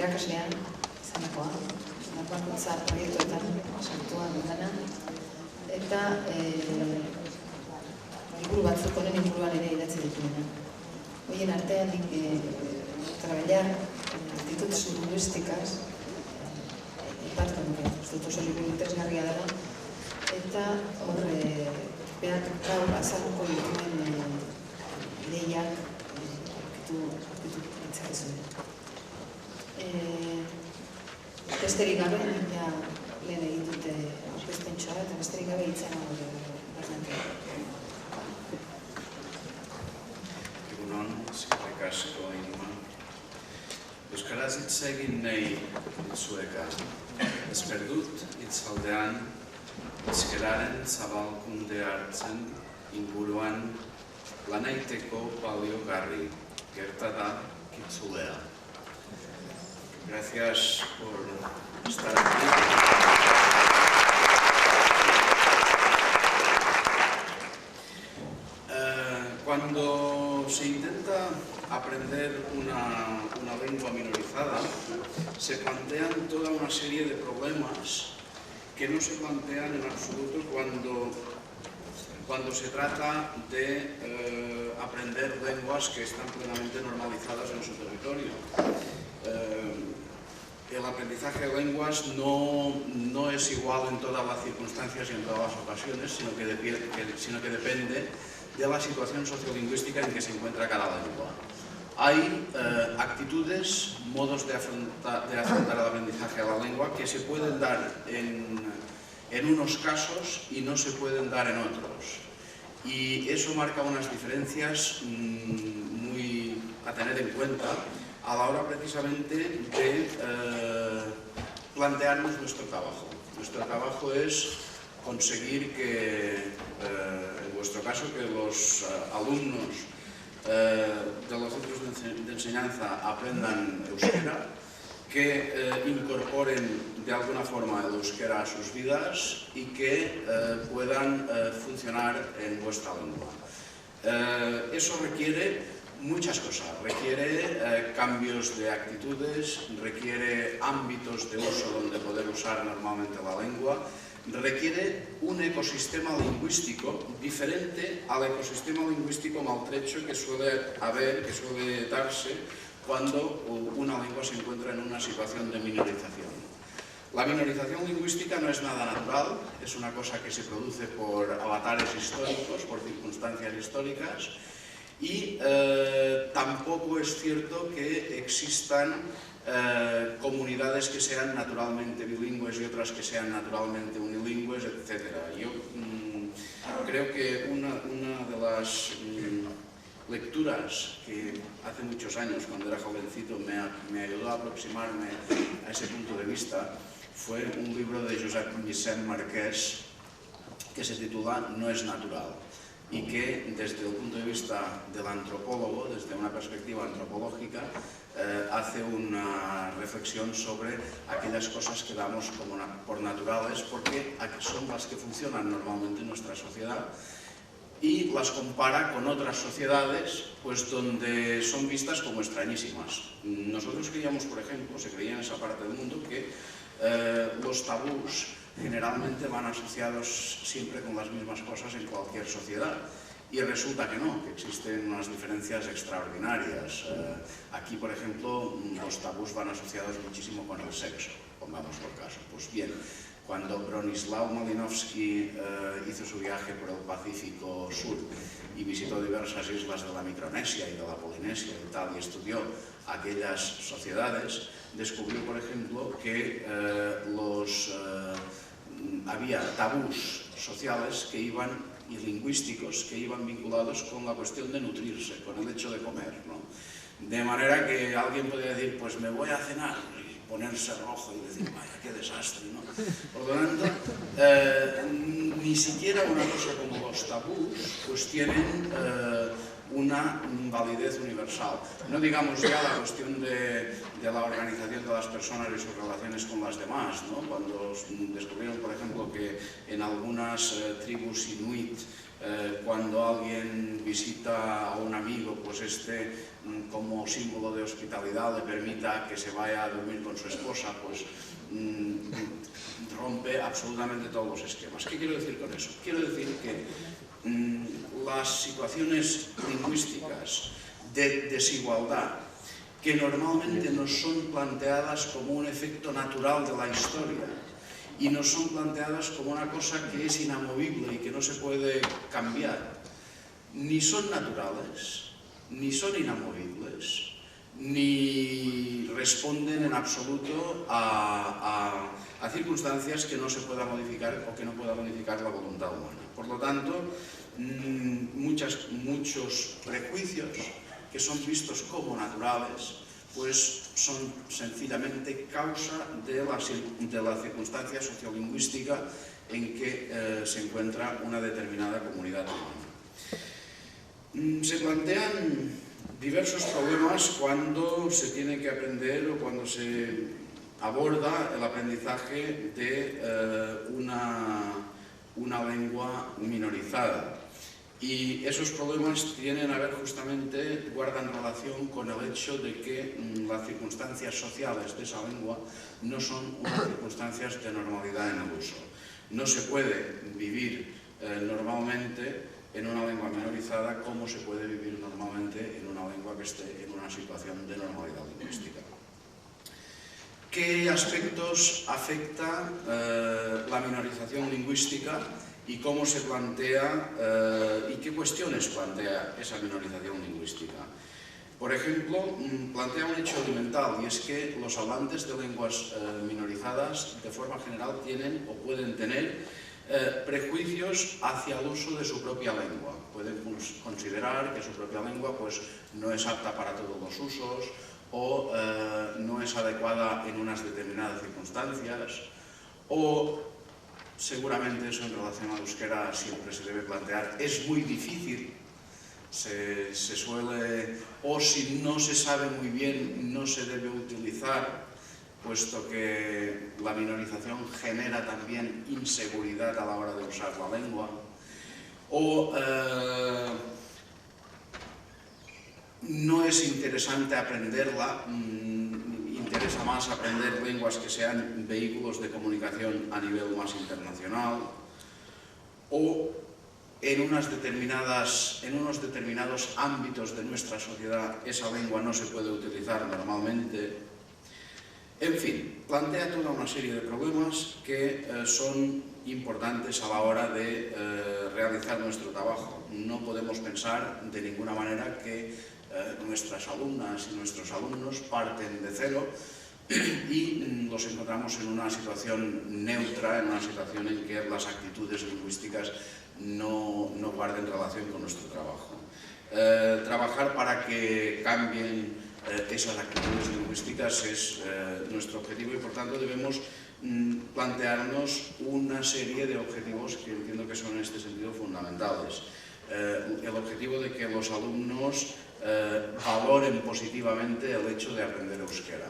irakaslean, izanakoa proiektuetan, sartuan dena, eta liburu batzuk honen inguruan ere idatzi dituena. Hoien artean traballar en actitudes lingüísticas, ipatu nuke, uste dut oso liburu interesgarria dela, eta hor berak gaur azalduko dituen ideiak aurkitu ditzakezue. Besterik gabe, lehen egin dute aurkezpentsoa, eta besterik gabe hitzena Bernardo. Egunon, eskerrik asko Inma. Euskaraz hitz egin nahi dizueka. Espero dut hitzaldean euskararen zabalkunde hartzen inguruan lan egiteko baliogarri gerta da Kitzulea. Gracias por estar aquí. Cuando se intenta aprender una lengua minorizada, se plantean toda una serie de problemas que no se plantean en absoluto cuando se trata de aprender lenguas que están plenamente normalizadas en su territorio. El aprendizaje de lenguas no es igual en todas las circunstancias y en todas las ocasiones, sino que depende de la situación sociolingüística en que se encuentra cada lengua. Hay actitudes, modos de afrontar el aprendizaje de la lengua que se pueden dar en unos casos y no se pueden dar en otros. Y eso marca unas diferencias muy a tener en cuenta a la hora precisamente de plantearnos nuestro trabajo. Nuestro trabajo es conseguir que, en vuestro caso, que los alumnos de los centros de enseñanza aprendan euskera, que incorporen de alguna forma el euskera a sus vidas y que puedan funcionar en vuestra lengua. Eso requiere muchas cosas, requiere cambios de actitudes, requiere ámbitos de uso donde poder usar normalmente la lengua, requiere un ecosistema lingüístico diferente al ecosistema lingüístico maltrecho que suele darse cuando una lengua se encuentra en una situación de minorización. La minorización lingüística no es nada natural, es una cosa que se produce por avatares históricos, por circunstancias históricas, y tampoco es cierto que existan comunidades que sean naturalmente bilingües y otras que sean naturalmente unilingües, etc. Yo creo que una de las lecturas que hace muchos años, cuando era jovencito, me ayudó a aproximarme a ese punto de vista fue un libro de Josep Vicent Marquès que se titula No es natural, y que desde el punto de vista del antropólogo, desde una perspectiva antropológica, hace una reflexión sobre aquellas cosas que damos como por naturales porque son las que funcionan normalmente en nuestra sociedad, y las compara con otras sociedades pues donde son vistas como extrañísimas. Nosotros creíamos, por ejemplo, se creía en esa parte del mundo que los tabús generalmente van asociados siempre con las mismas cosas en cualquier sociedad, y resulta que no, que existen unas diferencias extraordinarias. Aquí, por ejemplo, los tabús van asociados muchísimo con el sexo, pongamos por caso. Pues bien, cuando Bronislaw Malinowski hizo su viaje por el Pacífico Sur y visitó diversas islas de la Micronesia y de la Polinesia y tal, y estudió aquellas sociedades, descubrió, por ejemplo, que había tabús sociales y lingüísticos que iban vinculados con la cuestión de nutrirse, con el hecho de comer, ¿no? De manera que alguien podría decir, pues me voy a cenar, y ponerse rojo y decir, vaya, qué desastre, ¿no? Por lo tanto, ni siquiera una cosa como los tabús pues tienen una validez universal. No digamos ya la cuestión de la organización de las personas y sus relaciones con las demás, ¿no? Cuando descubrieron, por ejemplo, que en algunas tribus inuit, cuando alguien visita a un amigo, pues como símbolo de hospitalidad le permita que se vaya a dormir con su esposa, pues rompe absolutamente todos los esquemas. ¿Qué quiero decir con eso? Quiero decir que las situaciones lingüísticas de desigualdad que normalmente nos son planteadas como un efecto natural de la historia y nos son planteadas como una cosa que es inamovible y que no se puede cambiar, ni son naturales, ni son inamovibles, ni responden en absoluto a circunstancias que no se pueda modificar o que no pueda modificar la voluntad humana. Por lo tanto, muchos prejuicios que son vistos como naturales, pues son sencillamente causa de la circunstancia sociolingüística en que se encuentra una determinada comunidad humana. Se plantean diversos problemas cuando se tiene que aprender o cuando se aborda el aprendizaje de una lengua minorizada. Y esos problemas tienen a ver justamente, guardan relación con el hecho de que las circunstancias sociales de esa lengua no son unas circunstancias de normalidad en el uso. No se puede vivir normalmente en una lengua minorizada como se puede vivir normalmente en una lengua que esté en una situación de normalidad lingüística. ¿Qué aspectos afecta la minorización lingüística y cómo se plantea y qué cuestiones plantea esa minorización lingüística? Por ejemplo, plantea un hecho elemental, y es que los hablantes de lenguas minorizadas de forma general tienen o pueden tener prejuicios hacia el uso de su propia lengua. Pueden considerar que su propia lengua pues, no es apta para todos los usos o no es adecuada en unas determinadas circunstancias, o seguramente eso en relación al euskera siempre se debe plantear, es muy difícil, se suele, o si no se sabe muy bien, no se debe utilizar, puesto que la minorización genera también inseguridad a la hora de usar la lengua, o no es interesante aprenderla, interesa más aprender lenguas que sean vehículos de comunicación a nivel más internacional, o en unos determinados ámbitos de nuestra sociedad esa lengua no se puede utilizar normalmente. En fin, plantea toda una serie de problemas que son importantes a la hora de realizar nuestro trabajo. No podemos pensar de ninguna manera que nuestras alumnas y nuestros alumnos parten de cero y los encontramos en una situación neutra, en una situación en que las actitudes lingüísticas no guarden relación con nuestro trabajo. Trabajar para que cambien esas actitudes lingüísticas es nuestro objetivo y por tanto debemos plantearnos una serie de objetivos que entiendo que son en este sentido fundamentales. El objetivo de que los alumnos valoren positivamente el hecho de aprender euskera.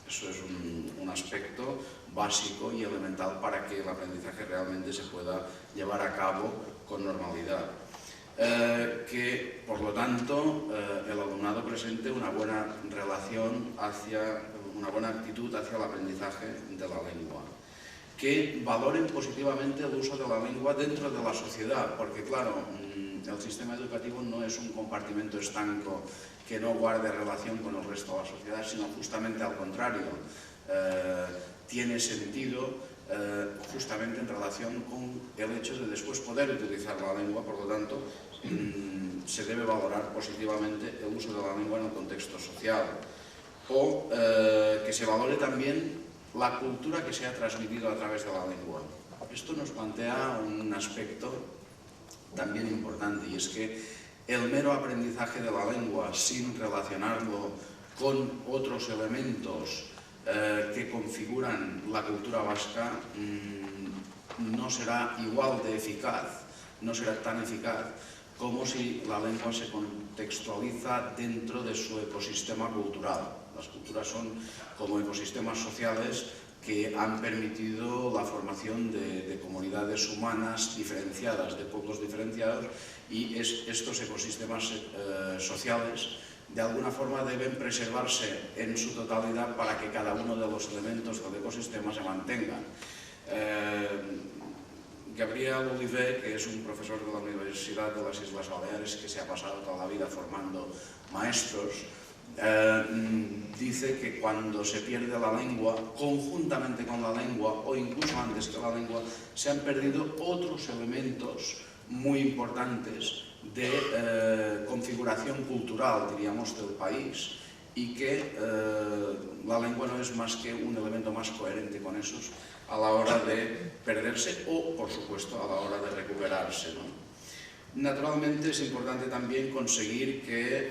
Eso es un aspecto básico y elemental para que el aprendizaje realmente se pueda llevar a cabo con normalidad. Que, por lo tanto, el alumnado presente una buena relación una buena actitud hacia el aprendizaje de la lengua. Que valoren positivamente el uso de la lengua dentro de la sociedad, porque, claro, el sistema educativo no es un compartimento estanco que no guarde relación con el resto de la sociedad, sino justamente al contrario. Tiene sentido justamente en relación con el hecho de después poder utilizar la lengua, por lo tanto, se debe valorar positivamente el uso de la lengua en el contexto social. O que se valore también la cultura que se ha transmitido a través de la lengua. Esto nos plantea un aspecto también importante, y es que el mero aprendizaje de la lengua sin relacionarlo con otros elementos que configuran la cultura vasca no será igual de eficaz, no será tan eficaz como si la lengua se contextualiza dentro de su ecosistema cultural. Las culturas son como ecosistemas sociales que han permitido la formación de comunidades humanas diferenciadas, de pueblos diferenciados, y estos ecosistemas sociales de alguna forma deben preservarse en su totalidad para que cada uno de los elementos del ecosistema se mantengan. Gabriel Oliver, que es un profesor de la Universidad de las Islas Baleares que se ha pasado toda la vida formando maestros, dice que cuando se pierde la lengua, conjuntamente con la lengua o incluso antes que la lengua, se han perdido otros elementos muy importantes de configuración cultural, diríamos, del país, y que la lengua no es más que un elemento más coherente con esos a la hora de perderse o, por supuesto, a la hora de recuperarse, ¿no? Naturalmente es importante también conseguir que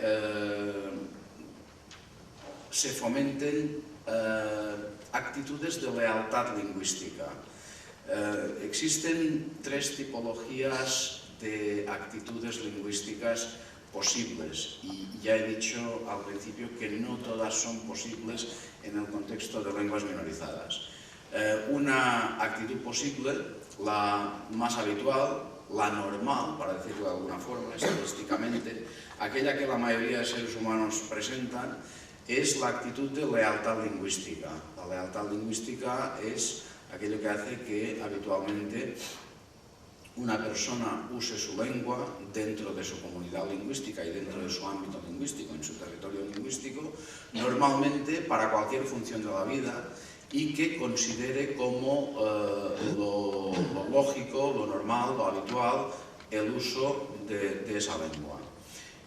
se fomenten actitudes de lealtad lingüística. Existen tres tipologías de actitudes lingüísticas posibles y ya he dicho al principio que no todas son posibles en el contexto de lenguas minorizadas. Una actitud posible, la más habitual, la normal, para decirlo de alguna forma, estadísticamente, aquella que la mayoría de seres humanos presentan, es la actitud de lealtad lingüística. La lealtad lingüística es aquello que hace que habitualmente una persona use su lengua dentro de su comunidad lingüística y dentro de su ámbito lingüístico, en su territorio lingüístico, normalmente para cualquier función de la vida, y que considere como lo lógico, lo normal, lo habitual, el uso de esa lengua.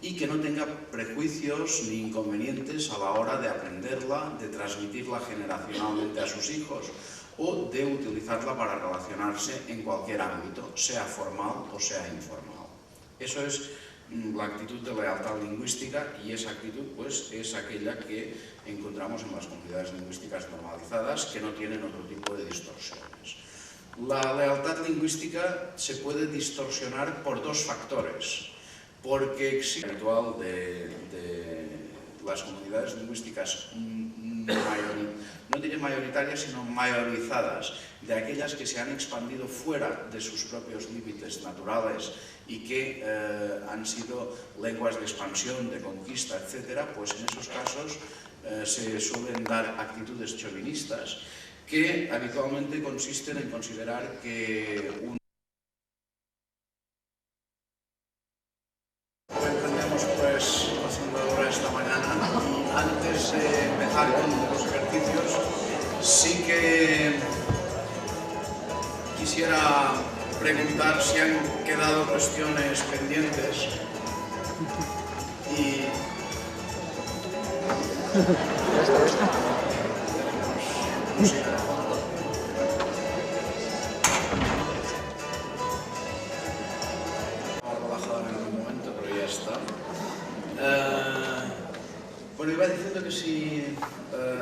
Y que no tenga prejuicios ni inconvenientes a la hora de aprenderla, de transmitirla generacionalmente a sus hijos o de utilizarla para relacionarse en cualquier ámbito, sea formal o sea informal. Eso es la actitud de lealtad lingüística, y esa actitud pues, es aquella que encontramos en las comunidades lingüísticas normalizadas, que no tienen otro tipo de distorsiones. La lealtad lingüística se puede distorsionar por dos factores, porque existe habitual de las comunidades lingüísticas, no diré mayoritarias, sino mayorizadas, de aquellas que se han expandido fuera de sus propios límites naturales y que han sido lenguas de expansión, de conquista, etc., pues en esos casos se suelen dar actitudes chauvinistas que habitualmente consisten en considerar que emprendemos pues haciendo ahora esta mañana, y antes de empezar con los ejercicios sí que quisiera preguntar si han quedado cuestiones pendientes y relajado en algún momento, pero ya está. Bueno, iba diciendo que si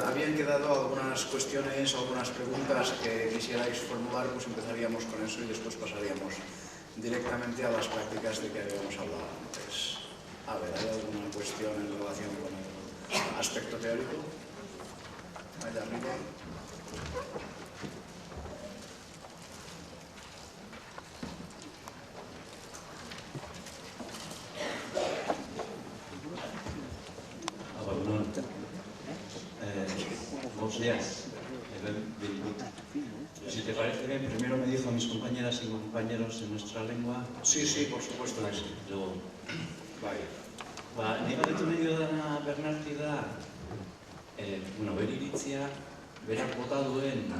habían quedado algunas cuestiones, algunas preguntas que quisierais formular, pues empezaríamos con eso y después pasaríamos directamente a las prácticas de que habíamos hablado antes. A ver, ¿hay alguna cuestión en relación con el aspecto teórico? Allá arriba. Buenos días. Si te parece bien, primero me dijo a mis compañeras y compañeros en nuestra lengua. Sí, sí, por supuesto que sí. Bai. Nik galdetu nahi dudana Bernardi da, bere iritzia, berak bota duen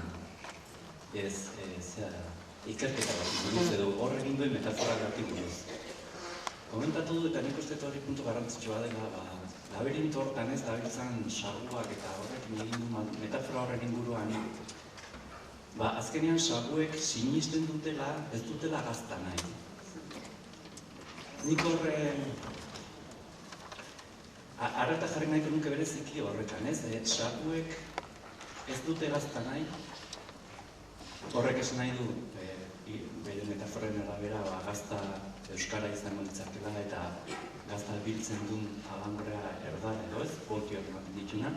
ikerketa bat buruz edo hor egin duen metafora buruz. Komentatu du eta nik uste hori puntu garrantzitsua dela, laberinto hortan ez dabiltzan saguak eta horrekin egin du metafora horren inguruan. Azkenean saguek sinisten dutela, ez dutela gazta nahi. Nik horren arreta jarri nahiko nuke bereziki horretan, ez? Saguek ez dute gazta nahi, horrek esan nahi du, bere metaforen arabera, gazta euskara izango ditzakela eta gazta biltzen duen alambrea erdar edo ez, voltioak ematen dituna.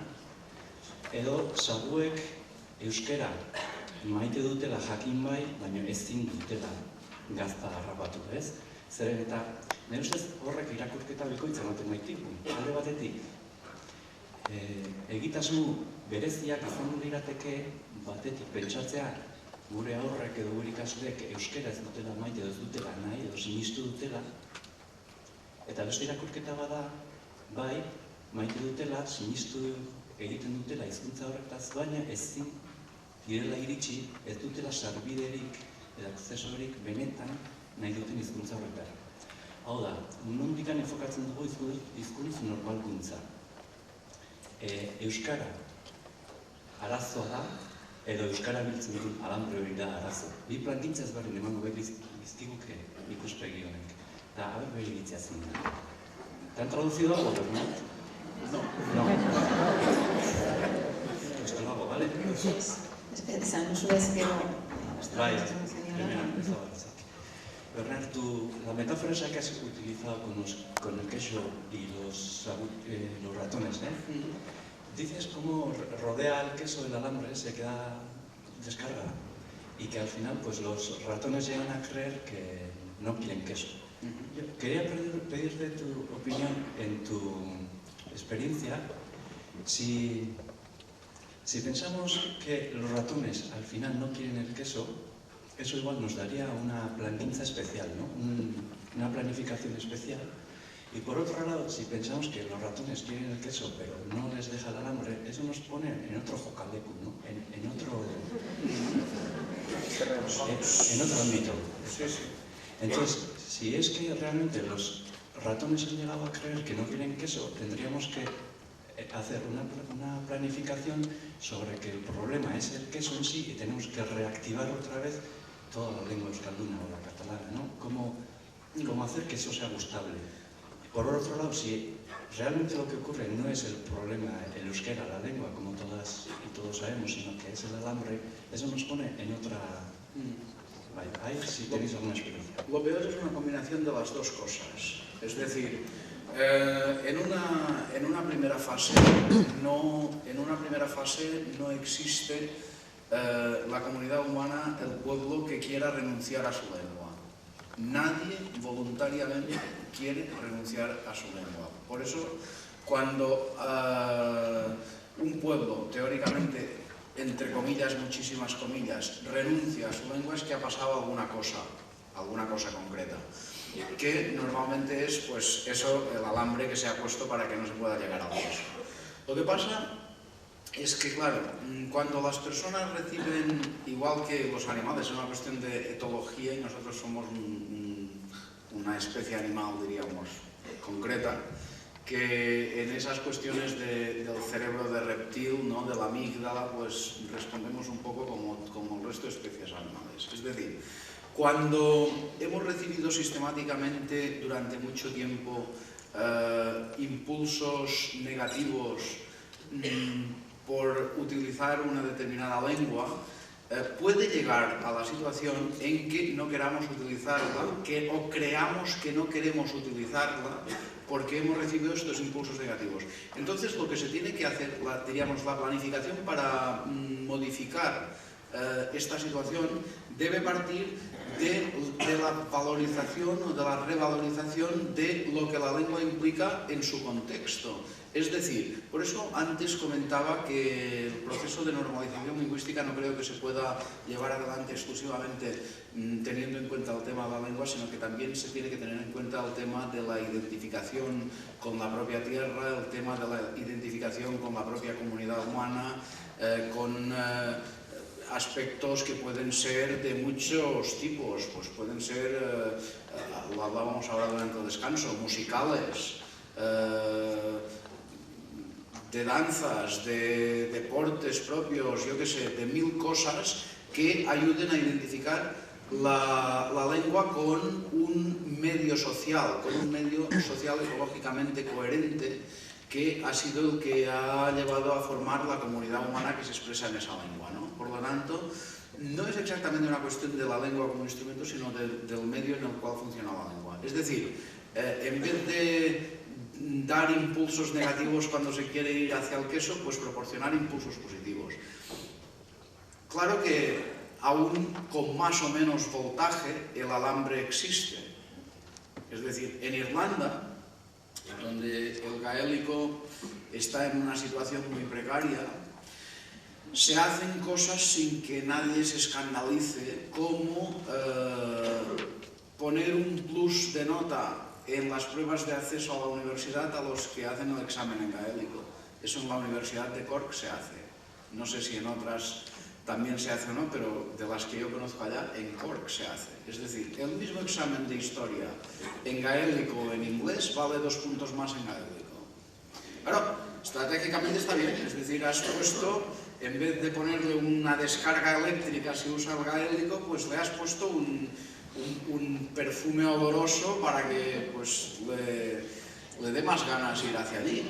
Edo saguek euskara maite dutela jakin bai, baina ezin dutela gazta harrapatu, ez? Zeren eta, nire ustez horrek irakurketa bikoitza ematen baitiku. Alde batetik, egitasmo bereziak izango lirateke batetik pentsatzea gure aurrek edo gure ikasleek euskara ez dutela maite edo ez dutela nahi edo sinistu dutela. Eta beste irakurketa bada, bai, maite dutela, sinistu egiten dutela hizkuntza horretaz, baina ezin direla iritsi, ez dutela sarbiderik edo akzesorik benetan nahi duten hizkuntza horretara. Hau da, nondikan enfokatzen dugu hizkuntz normalkuntza. Euskara arazoa da, edo euskara biltzen duen alambre hori da arazo. Bi plangintza ezberdin emango behar izkiguke ikuspegi honek. Eta haber behar iritzia zen da. ¿Te han traducido algo, Bernat? No. Esto lo hago, ¿vale? Esan usura ez gero... Bai, primera empezaba. Bernat, la metáfora esa que has utilizado con el queso y los ratones, dices cómo rodea el queso del alambre, se queda descarga y que al final pues los ratones llegan a creer que no quieren queso. Yo quería pedirte tu opinión en tu experiencia, si pensamos que los ratones al final no quieren el queso, eso igual nos daría una plangintza especial, ¿no? Una planificación especial. Y por otro lado, si pensamos que los ratones quieren el queso, pero no les deja el alambre, eso nos pone en otro jocalecu, ¿no? En otro ámbito. Entonces, si es que realmente los ratones han llegado a creer que no quieren queso, tendríamos que hacer una planificación sobre que el problema es el queso en sí y tenemos que reactivar otra vez toda la lengua euskalduna o la catalana, ¿no? ¿Cómo hacer que eso sea gustable? Por otro lado, si realmente lo que ocurre no es el problema, el euskera, la lengua, como todas y todos sabemos, sino que es el alambre, eso nos pone en otra... Ahí si tenéis alguna experiencia. Lo peor es una combinación de las dos cosas. Es decir, en una primera fase no existe la comunidad humana, el pueblo que quiera renunciar a su lengua. Nadie voluntariamente quiere renunciar a su lengua. Por eso, cuando un pueblo, teóricamente, entre comillas, muchísimas comillas, renuncia a su lengua, es que ha pasado alguna cosa concreta. Que normalmente es, pues, eso, el alambre que se ha puesto para que no se pueda llegar al queso. Lo que pasa es que, claro, cuando las personas reciben, igual que los animales, es una cuestión de etología y nosotros somos una especie animal, diríamos, concreta, que en esas cuestiones del cerebro de reptil, ¿no? De la amígdala, pues respondemos un poco como el resto de especies animales. Es decir, cuando hemos recibido sistemáticamente durante mucho tiempo impulsos negativos por utilizar una determinada lengua, puede llegar a la situación en que no queramos utilizarla, o creamos que no queremos utilizarla porque hemos recibido estos impulsos negativos. Entonces, lo que se tiene que hacer, diríamos, la planificación para modificar esta situación debe partir de la valorización o de la revalorización de lo que la lengua implica en su contexto. Es decir, por eso antes comentaba que el proceso de normalización lingüística no creo que se pueda llevar adelante exclusivamente teniendo en cuenta el tema de la lengua, sino que también se tiene que tener en cuenta el tema de la identificación con la propia tierra, el tema de la identificación con la propia comunidad humana, con aspectos que pueden ser de muchos tipos, pues pueden ser, lo hablábamos ahora durante el descanso, musicales, de danzas, de deportes propios, yo qué sé, de mil cosas que ayuden a identificar la lengua con un medio social ecológicamente coherente que ha sido el que ha llevado a formar la comunidad humana que se expresa en esa lengua, ¿no? Por lo tanto, no es exactamente una cuestión de la lengua como instrumento, sino del medio en el cual funciona la lengua. Es decir, en vez de dar impulsos negativos cuando se quiere ir hacia el queso, pues proporcionar impulsos positivos. Claro que aún con más o menos voltaje el alambre existe. Es decir, en Irlanda, donde el gaélico está en una situación muy precaria, se hacen cosas sin que nadie se escandalice, como poner un plus de nota en las pruebas de acceso a la universidad a los que hacen el examen en gaélico. Eso en la Universidad de Cork se hace. No sé si en otras también se hace o no, pero de las que yo conozco allá, en Cork se hace. Es decir, el mismo examen de historia en gaélico o en inglés vale 2 puntos más en gaélico. Claro, estratégicamente está bien, es decir, has puesto, en vez de ponerle una descarga eléctrica si usa el gaélico, pues le has puesto un perfume oloroso para que pues, le dé más ganas ir hacia allí.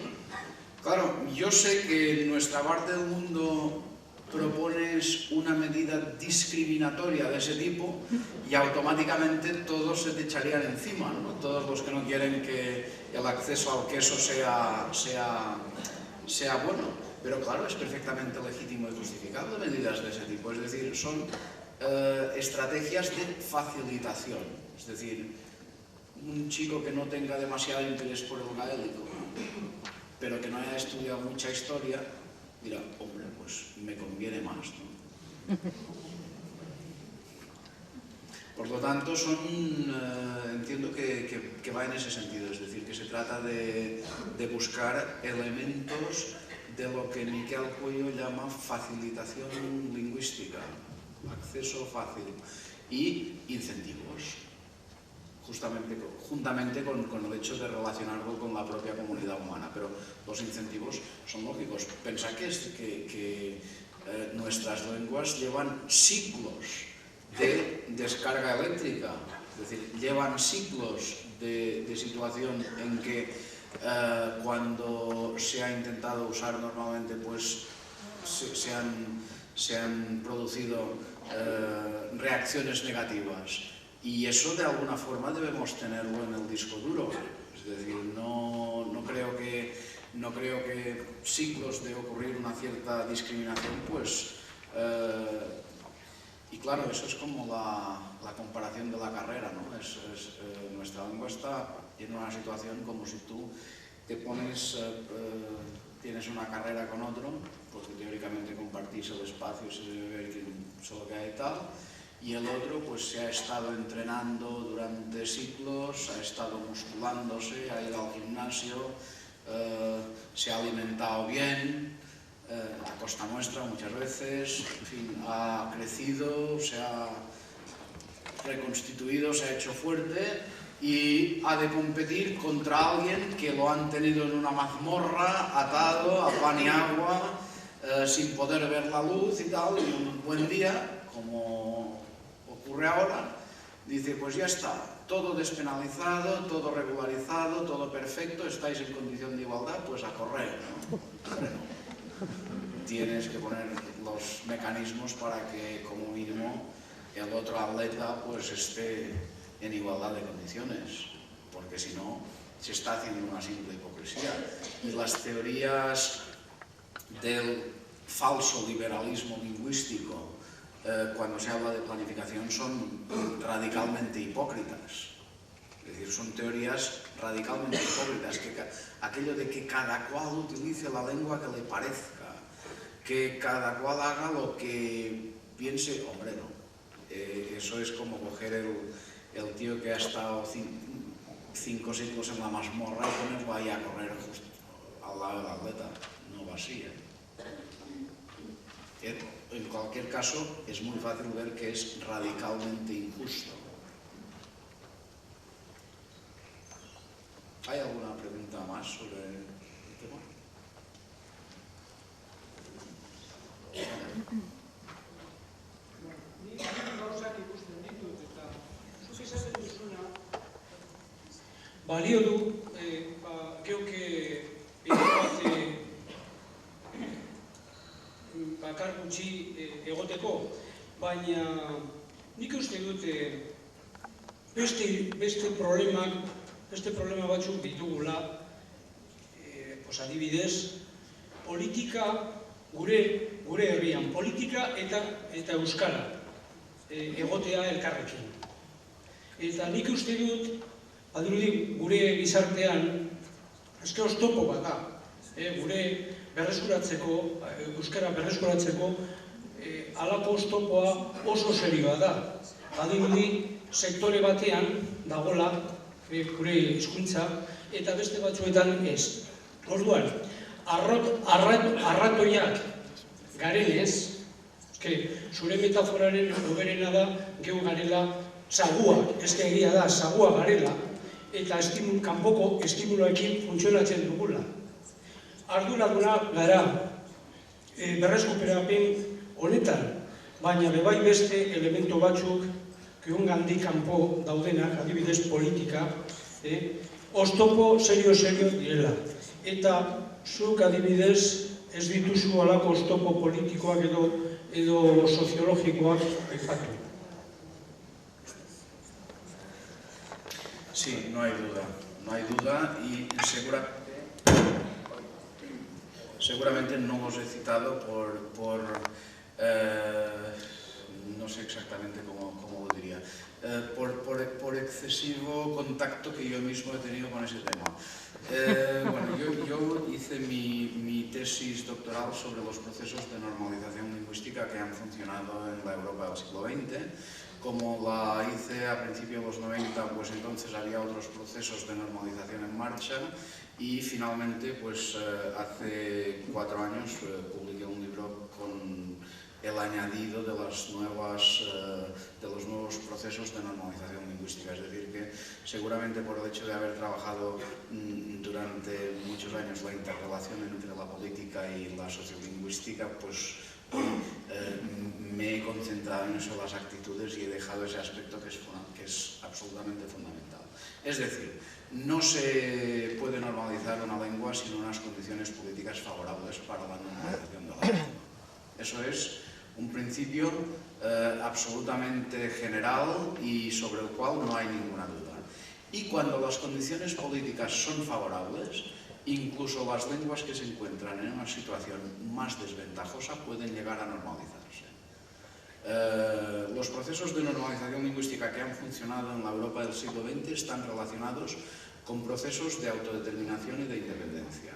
Claro, yo sé que en nuestra parte del mundo propones una medida discriminatoria de ese tipo y automáticamente todos se te echarían encima, ¿no? Todos los que no quieren que el acceso al queso sea bueno. Pero claro, es perfectamente legítimo y justificado medidas de ese tipo. Es decir, son estrategias de facilitación. Es decir, un chico que no tenga demasiado interés por el gaélico, pero que no haya estudiado mucha historia, dirá, hombre, pues me conviene más, ¿no? Por lo tanto, entiendo que va en ese sentido, es decir, que se trata de buscar elementos de lo que Miquel Cuello llama facilitación lingüística, acceso fácil, y incentivos, juntamente con el hecho de relacionarlo con la propia comunidad humana. Pero los incentivos son lógicos. Pensad que nuestras lenguas llevan siglos de descarga eléctrica, es decir, llevan siglos de situación en que cuando se ha intentado usar normalmente, pues se han producido reacciones negativas. Y eso de alguna forma debemos tenerlo en el disco duro. Es decir, no creo que siglos de ocurrir una cierta discriminación, pues... y claro, eso es como la comparación de la carrera, ¿no? Nuestra lengua está en una situación como si tú te pones, tienes una carrera con otro, porque teóricamente compartís el espacio, se debe ver solo que hay tal, y el otro pues se ha estado entrenando durante siglos, ha estado musculándose, ha ido al gimnasio, se ha alimentado bien, a costa nuestra muchas veces, en fin, ha crecido, se ha reconstituido, se ha hecho fuerte y ha de competir contra alguien que lo han tenido en una mazmorra, atado a pan y agua, sin poder ver la luz y tal, y un buen día, como ocurre ahora, dice, pues ya está, todo despenalizado, todo regularizado, todo perfecto, estáis en condición de igualdad, pues a correr, ¿no? Hombre, no. Tienes que poner los mecanismos para que, como mínimo, el otro atleta pues esté en igualdad de condiciones, porque si no, se está haciendo una simple hipocresía. Y las teorías del falso liberalismo lingüístico, cuando se habla de planificación, son radicalmente hipócritas. Es decir, son teorías radicalmente hipócritas, aquello de que cada cual utilice la lengua que le parezca, que cada cual haga lo que piense, hombre, no. Eso es como coger el tío que ha estado 5 siglos en la mazmorra y ponerlo ahí a correr justo al lado del atleta. No va así, En cualquier caso, es muy fácil ver que es radicalmente injusto. ¿Hay alguna pregunta más sobre el tema? Ni gauzak ikusten ditut eta zuk esaten duzuna balio du geuk gutxi egoteko, baina nik uste dut beste problema batzuk ditugula, adibidez, politika gure herrian, politika eta euskara egotea elkarrekin. Eta nik uste dut, badirudi gure gizartean, eske oztopo bat da, gure berreskuratzeko, euskara berreskuratzeko, halako oztopoa oso serioa da. Badirudi sektore batean dagola gure hizkuntza eta beste batzuetan ez. Orduan, arratoiak garenez, zure metaforaren hoberena da, geu garela saguak, egia da, sagua garela, eta kanpoko estimuloekin funtzionatzen dugula. Arduraduna gara berreskuperapen honetan, baina bebai beste elemento batzuk geungandik kanpo daudenak, adibidez politika, oztopo serio direla. Eta zuk adibidez ez dituzu halako oztopo politikoak edo soziologikoak aipatu. Sí, no hay duda y seguramente no os he citado por no sé exactamente cómo lo diría, por excesivo contacto que yo mismo he tenido con ese tema. Bueno, yo hice mi tesis doctoral sobre los procesos de normalización lingüística que han funcionado en la Europa del siglo XX. Como la hice a principios de los 90, pues entonces había otros procesos de normalización en marcha y finalmente, pues hace 4 años publiqué un libro con el añadido de los nuevos procesos de normalización lingüística. Es decir, que seguramente por el hecho de haber trabajado durante muchos años la interrelación entre la política y la sociolingüística, pues me he concentrado en eso, las actitudes, y he dejado ese aspecto que es absolutamente fundamental. Es decir, no se puede normalizar una lengua sin unas condiciones políticas favorables para la normalización de la lengua. Eso es un principio absolutamente general y sobre el cual no hay ninguna duda. Y cuando las condiciones políticas son favorables, incluso las lenguas que se encuentran en una situación más desventajosa pueden llegar a normalizarse. Los procesos de normalización lingüística que han funcionado en la Europa del siglo XX están relacionados con procesos de autodeterminación y de independencia.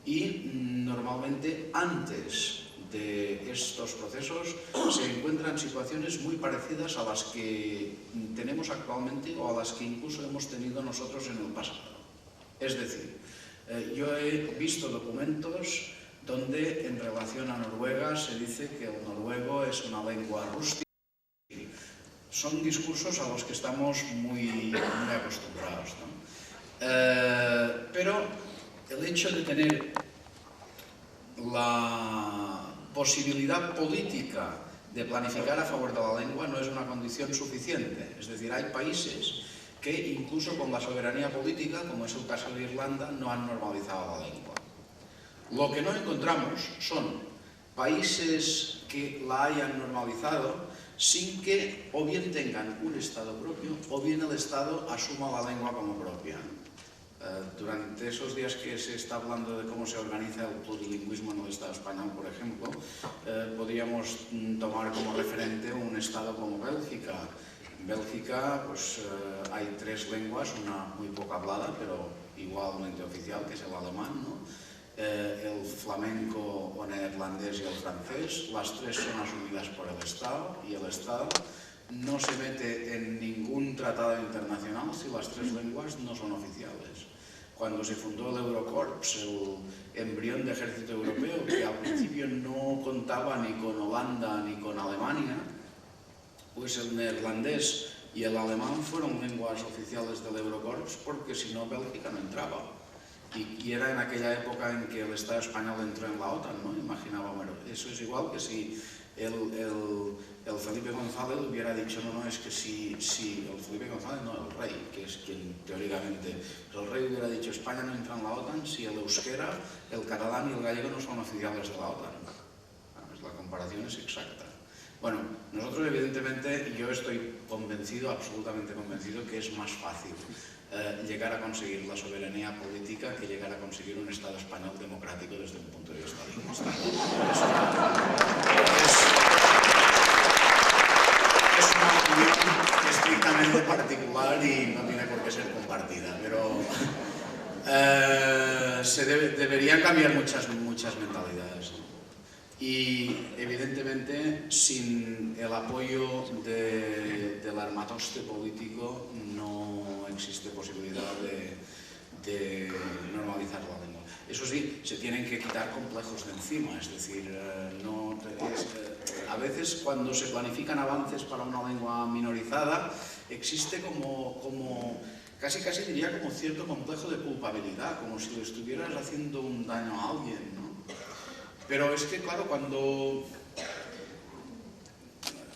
Y normalmente antes de estos procesos se encuentran situaciones muy parecidas a las que tenemos actualmente o a las que incluso hemos tenido nosotros en el pasado. Es decir, yo he visto documentos donde en relación a Noruega se dice que el noruego es una lengua rústica. Son discursos a los que estamos muy acostumbrados, ¿no? Pero el hecho de tener la posibilidad política de planificar a favor de la lengua no es una condición suficiente. Es decir, hay países que incluso con la soberanía política, como es el caso de Irlanda, no han normalizado la lengua. Lo que no encontramos son países que la hayan normalizado sin que o bien tengan un Estado propio o bien el Estado asuma la lengua como propia. Durante esos días que se está hablando de cómo se organiza el plurilingüismo en el Estado español, por ejemplo, podríamos tomar como referente un Estado como Bélgica. En Bélgica pues, hay 3 lenguas, una muy poco hablada, pero igualmente oficial, que es el alemán, ¿no? El flamenco o neerlandés y el francés. Las 3 son asumidas por el Estado y el Estado no se mete en ningún tratado internacional si las 3 lenguas no son oficiales. Cuando se fundó el Eurocorps, el embrión de ejército europeo, que al principio no contaba ni con Holanda ni con Alemania, pues el neerlandés y el alemán fueron lenguas oficiales del Eurocorps porque si no Bélgica no entraba. Y era en aquella época en que el Estado español entró en la OTAN, ¿no? Imaginaba, bueno, eso es igual que si el Felipe González hubiera dicho, no, es que si el Felipe González, no, el rey, que es quien teóricamente, el rey hubiera dicho, España no entra en la OTAN si el euskera, el catalán y el gallego no son oficiales de la OTAN. Es la comparación es exacta. Bueno, nosotros evidentemente, yo estoy convencido, absolutamente convencido, que es más fácil llegar a conseguir la soberanía política que llegar a conseguir un Estado español democrático desde un punto de vista lingüístico. Es una opinión estrictamente particular y no tiene por qué ser compartida, pero deberían cambiar muchas mentalidades, ¿no? Y evidentemente sin el apoyo del armatoste político no existe posibilidad de normalizar la lengua. Eso sí, se tienen que quitar complejos de encima, es decir, a veces cuando se planifican avances para una lengua minorizada existe como casi diría como cierto complejo de culpabilidad, como si le estuvieras haciendo un daño a alguien, ¿no? Pero es que, claro, cuando...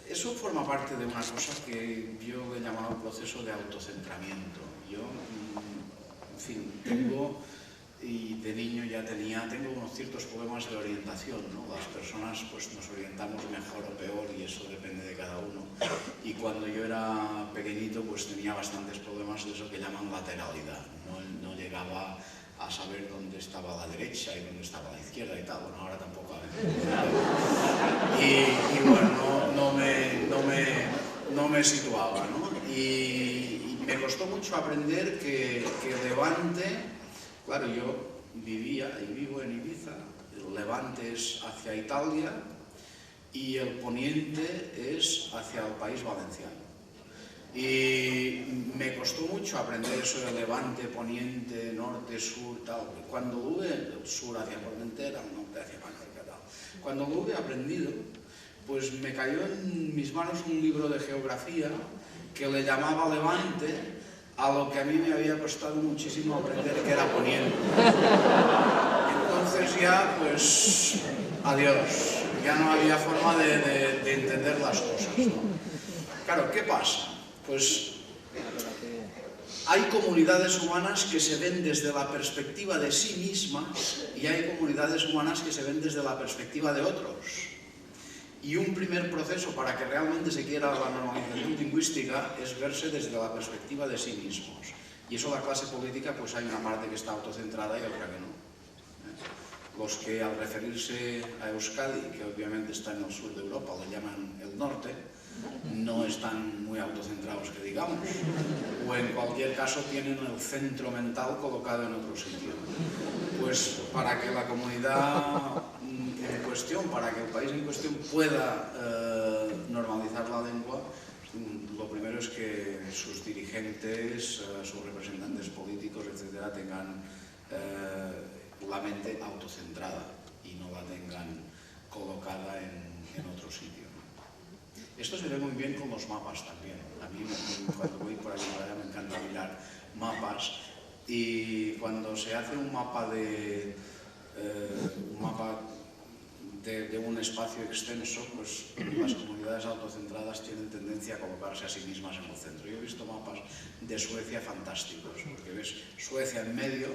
Eso forma parte de una cosa que yo he llamado proceso de autocentramiento. Yo, en fin, y de niño ya tengo unos ciertos problemas de orientación, ¿no? Las personas pues nos orientamos mejor o peor y eso depende de cada uno. Y cuando yo era pequeñito pues tenía bastantes problemas de eso que llaman lateralidad. No llegaba a saber dónde estaba la derecha y dónde estaba la izquierda y tal. Bueno, ahora tampoco. Y bueno, no me situaba, ¿no? Y me costó mucho aprender que Levante... Claro, yo vivía y vivo en Ibiza, el levante es hacia Italia y el poniente es hacia el País Valenciano. Y me costó mucho aprender eso de levante, poniente, norte, sur, tal. Cuando hube sur hacia Formentera, norte hacia Mallorca, tal. Cuando lo hube aprendido, pues me cayó en mis manos un libro de geografía que le llamaba Levante, a lo que a mí me había costado muchísimo aprender que era poniente. Entonces ya, pues, adiós. Ya no había forma de entender las cosas, ¿no? Claro, ¿qué pasa? Pues hay comunidades humanas que se ven desde la perspectiva de sí mismas y hay comunidades humanas que se ven desde la perspectiva de otros. Y un primer proceso para que realmente se quiera la normalización lingüística es verse desde la perspectiva de sí mismos. Y eso la clase política, pues hay una parte que está autocentrada y otra que no. Los que al referirse a Euskadi, que obviamente está en el sur de Europa, lo llaman el norte, no están muy autocentrados, que digamos. O en cualquier caso tienen el centro mental colocado en otro sitio. Pues para que la comunidad en cuestión, para que el país en cuestión pueda normalizar la lengua, lo primero es que sus dirigentes, sus representantes políticos, etcétera, tengan la mente autocentrada y no la tengan colocada en otro sitio. Esto se ve muy bien con los mapas también. A mí cuando voy por aquí me encanta mirar mapas y cuando se hace un mapa de un espacio extenso, pues las comunidades autocentradas tienen tendencia a colocarse a sí mismas en el centro. Yo he visto mapas de Suecia fantásticos, porque ves Suecia en medio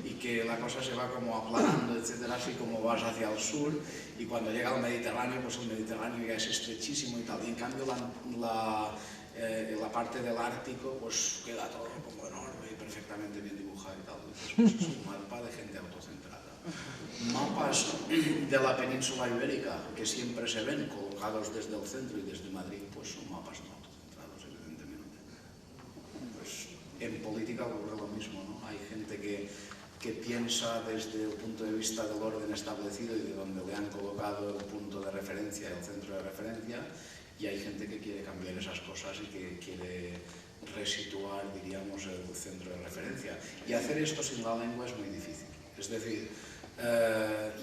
y que la cosa se va como aplanando, etcétera, así como vas hacia el sur, y cuando llega al Mediterráneo, pues el Mediterráneo ya es estrechísimo y tal, y en cambio la parte del Ártico pues queda todo como enorme y perfectamente bien dibujado y tal. Entonces, pues es un mapa de gente autocentrada. Mapas de la península ibérica que siempre se ven colocados desde el centro y desde Madrid, pues son mapas no autocentrados, evidentemente. Pues en política ocurre lo mismo, ¿no? Hay gente que piensa desde el punto de vista del orden establecido y de donde le han colocado el punto de referencia, el centro de referencia, y hay gente que quiere cambiar esas cosas y que quiere resituar, diríamos, el centro de referencia. Y hacer esto sin la lengua es muy difícil. Es decir,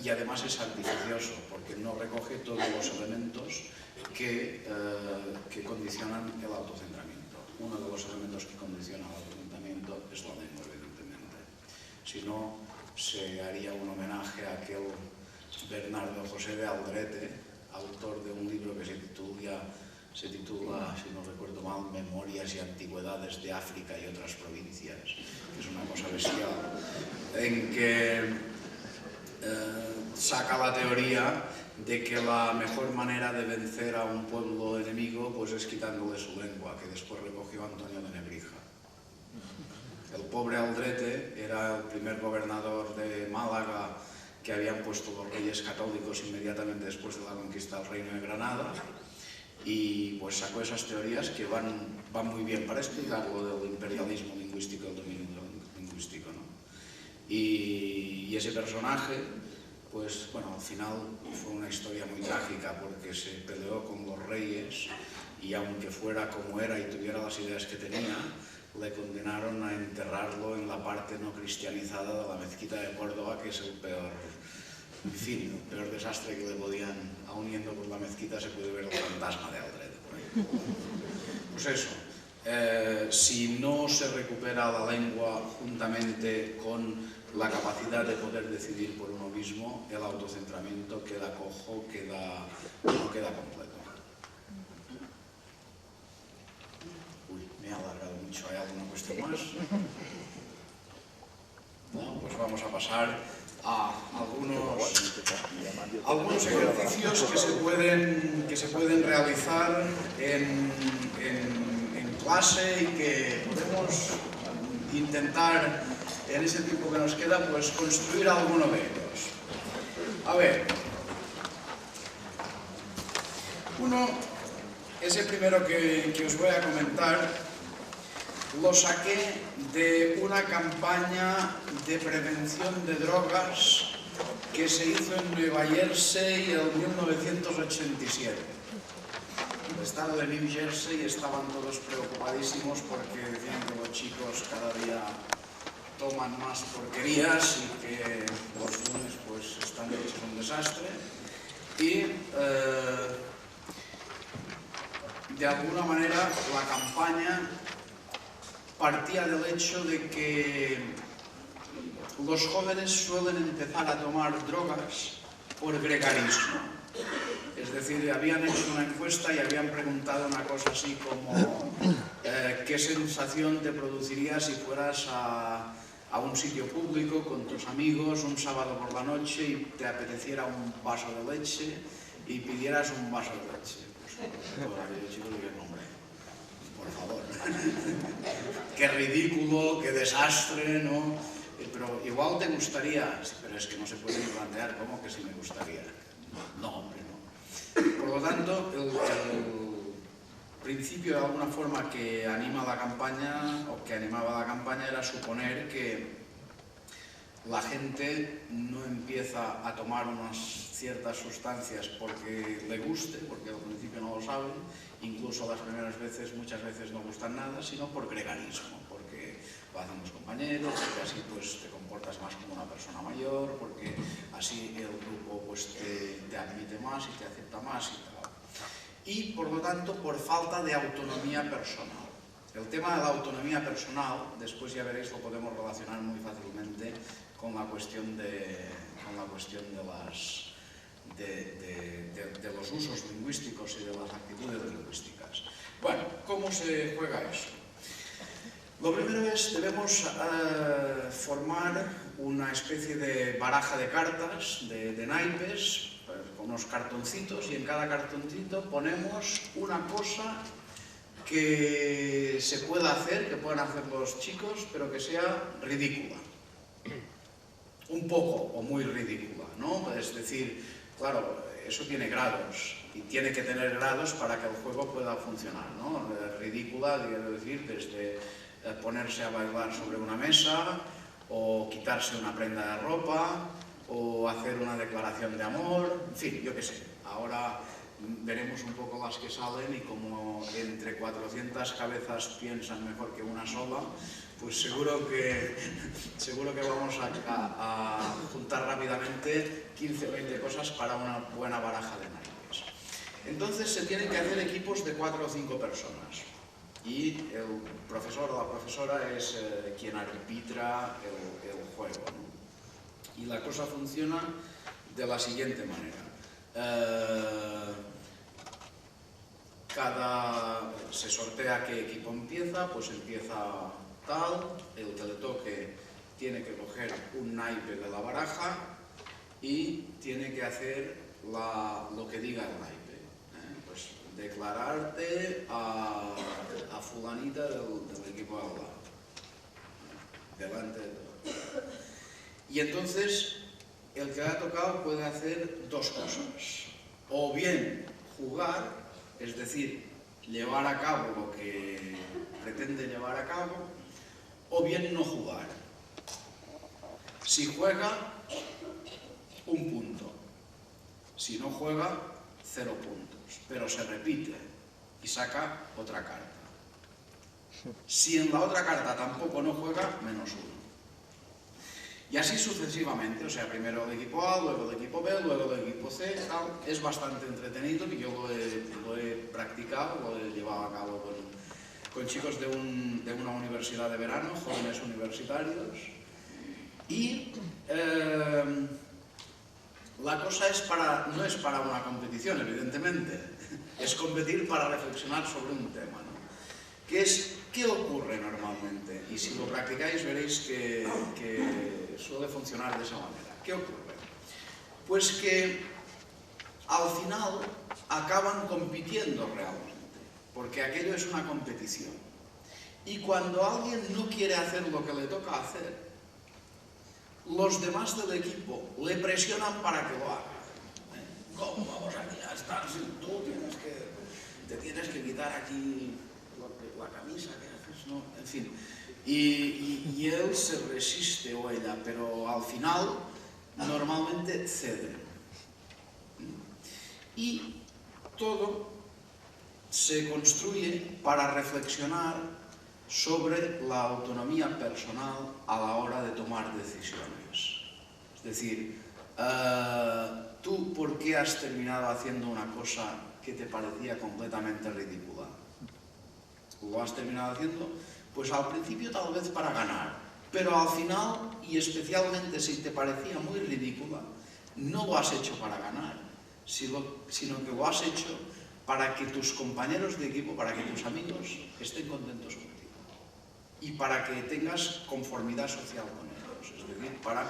y además es artificioso porque no recoge todos los elementos que condicionan el autocentramiento. Uno de los elementos que condiciona el autocentramiento es la lengua, evidentemente. Si no, se haría un homenaje a aquel Bernardo José de Aldrete, autor de un libro que se titula, si no recuerdo mal, Memorias y Antigüedades de África y otras provincias, que es una cosa bestial, en que saca la teoría de que la mejor manera de vencer a un pueblo enemigo pues es quitándole su lengua, que después recogió Antonio de Nebrija. El pobre Aldrete era el primer gobernador de Málaga que habían puesto los reyes católicos inmediatamente después de la conquista del Reino de Granada, y pues sacó esas teorías que van muy bien para explicar lo del imperialismo lingüístico, el dominio lingüístico, ¿no? Y ese personaje, pues bueno, al final fue una historia muy trágica porque se peleó con los reyes y aunque fuera como era y tuviera las ideas que tenía, le condenaron a enterrarlo en la parte no cristianizada de la mezquita de Córdoba, que es el peor, en fin, el peor desastre que le podían, aún yendo por la mezquita se puede ver el fantasma de Aldrete por ahí. Pues eso, si no se recupera la lengua juntamente con la capacidad de poder decidir por uno mismo, el autocentramiento queda cojo, no queda completo. Me ha alargado mucho. ¿Hay alguna cuestión más? No, pues vamos a pasar a algunos ejercicios que se pueden realizar en clase y que podemos intentar en ese tiempo que nos queda pues construir alguno de ellos. A ver, ese primero que os voy a comentar lo saqué de una campaña de prevención de drogas que se hizo en Nueva Jersey en 1987. En el estado de New Jersey estaban todos preocupadísimos porque decían que los chicos cada día toman más porquerías y que los lunes pues están hechos un desastre. Y de alguna manera la campaña partía del hecho de que los jóvenes suelen empezar a tomar drogas por gregarismo. Es decir, habían hecho una encuesta y habían preguntado una cosa así como ¿qué sensación te produciría si fueras a un sitio público con tus amigos un sábado por la noche y te apeteciera un vaso de leche y pidieras un vaso de leche? Pues, chicos, qué nombre. Por favor. Qué ridículo, qué desastre, ¿no? Pero igual te gustaría, pero es que no se puede ni plantear cómo que sí me gustaría. No, hombre, no. Por lo tanto, el principio de alguna forma que anima la campaña, o que animaba la campaña, era suponer que la gente no empieza a tomar unas ciertas sustancias porque le guste, porque al principio no lo saben, incluso las primeras veces, muchas veces no gustan nada, sino por gregarismo, porque lo hacen los compañeros, porque así pues te comportas más como una persona mayor, porque así el grupo pues te admite más y te acepta más y tal. Y por lo tanto por falta de autonomía personal. El tema de la autonomía personal, después ya veréis, lo podemos relacionar muy fácilmente con la cuestión de los usos lingüísticos y de las actitudes lingüísticas. Bueno, ¿cómo se juega eso? Lo primero es, debemos formar una especie de baraja de cartas, de naipes, con unos cartoncitos, y en cada cartoncito ponemos una cosa que se pueda hacer, que puedan hacer los chicos, pero que sea ridícula. Un poco o muy ridícula, ¿no? Es decir, claro, eso tiene grados y tiene que tener grados para que el juego pueda funcionar, ¿no? Ridícula, quiero decir, desde ponerse a bailar sobre una mesa o quitarse una prenda de ropa o hacer una declaración de amor, en fin, yo qué sé. Ahora veremos un poco las que salen y como entre 400 cabezas piensan mejor que una sola, pues seguro que vamos a juntar rápidamente 15 o 20 cosas para una buena baraja de naipes. Entonces se tienen que hacer equipos de 4 o 5 personas y el profesor o la profesora es quien arbitra el juego, ¿no? Y la cosa funciona de la siguiente manera. Se sortea qué equipo empieza, pues empieza tal, el que le toque tiene que coger un naipe de la baraja y tiene que hacer lo que diga el naipe. Pues declararte a fulanita del equipo de al lado, delante de todo. Y entonces el que ha tocado puede hacer dos cosas. O bien jugar, es decir, llevar a cabo lo que pretende llevar a cabo, o bien no jugar. Si juega, un punto. Si no juega, 0 puntos. Pero se repite y saca otra carta. Si en la otra carta tampoco no juega, -1. Y así sucesivamente, o sea, primero el equipo A, luego el equipo B, luego el equipo C, tal. Es bastante entretenido y yo lo he practicado, lo he llevado a cabo con chicos de una universidad de verano, jóvenes universitarios. Y la cosa no es para una competición, evidentemente, es competir para reflexionar sobre un tema, ¿no? Que es, ¿qué ocurre normalmente? Y si lo practicáis veréis que suele funcionar de esa manera. ¿Qué ocurre? Pues que al final acaban compitiendo realmente, porque aquello es una competición. Y cuando alguien no quiere hacer lo que le toca hacer, los demás del equipo le presionan para que lo haga. ¿Cómo vamos aquí a estar si tú te tienes que quitar aquí la camisa que haces? ¿No? En fin, y él se resiste o ella, pero al final normalmente cede. Y todo se construye para reflexionar sobre la autonomía personal a la hora de tomar decisiones. Es decir, ¿tú por qué has terminado haciendo una cosa que te parecía completamente ridícula? ¿Lo has terminado haciendo? Pues al principio tal vez para ganar, pero al final, y especialmente si te parecía muy ridícula, no lo has hecho para ganar, sino que lo has hecho para que tus compañeros de equipo, para que tus amigos estén contentos contigo y para que tengas conformidad social con ellos, es decir, para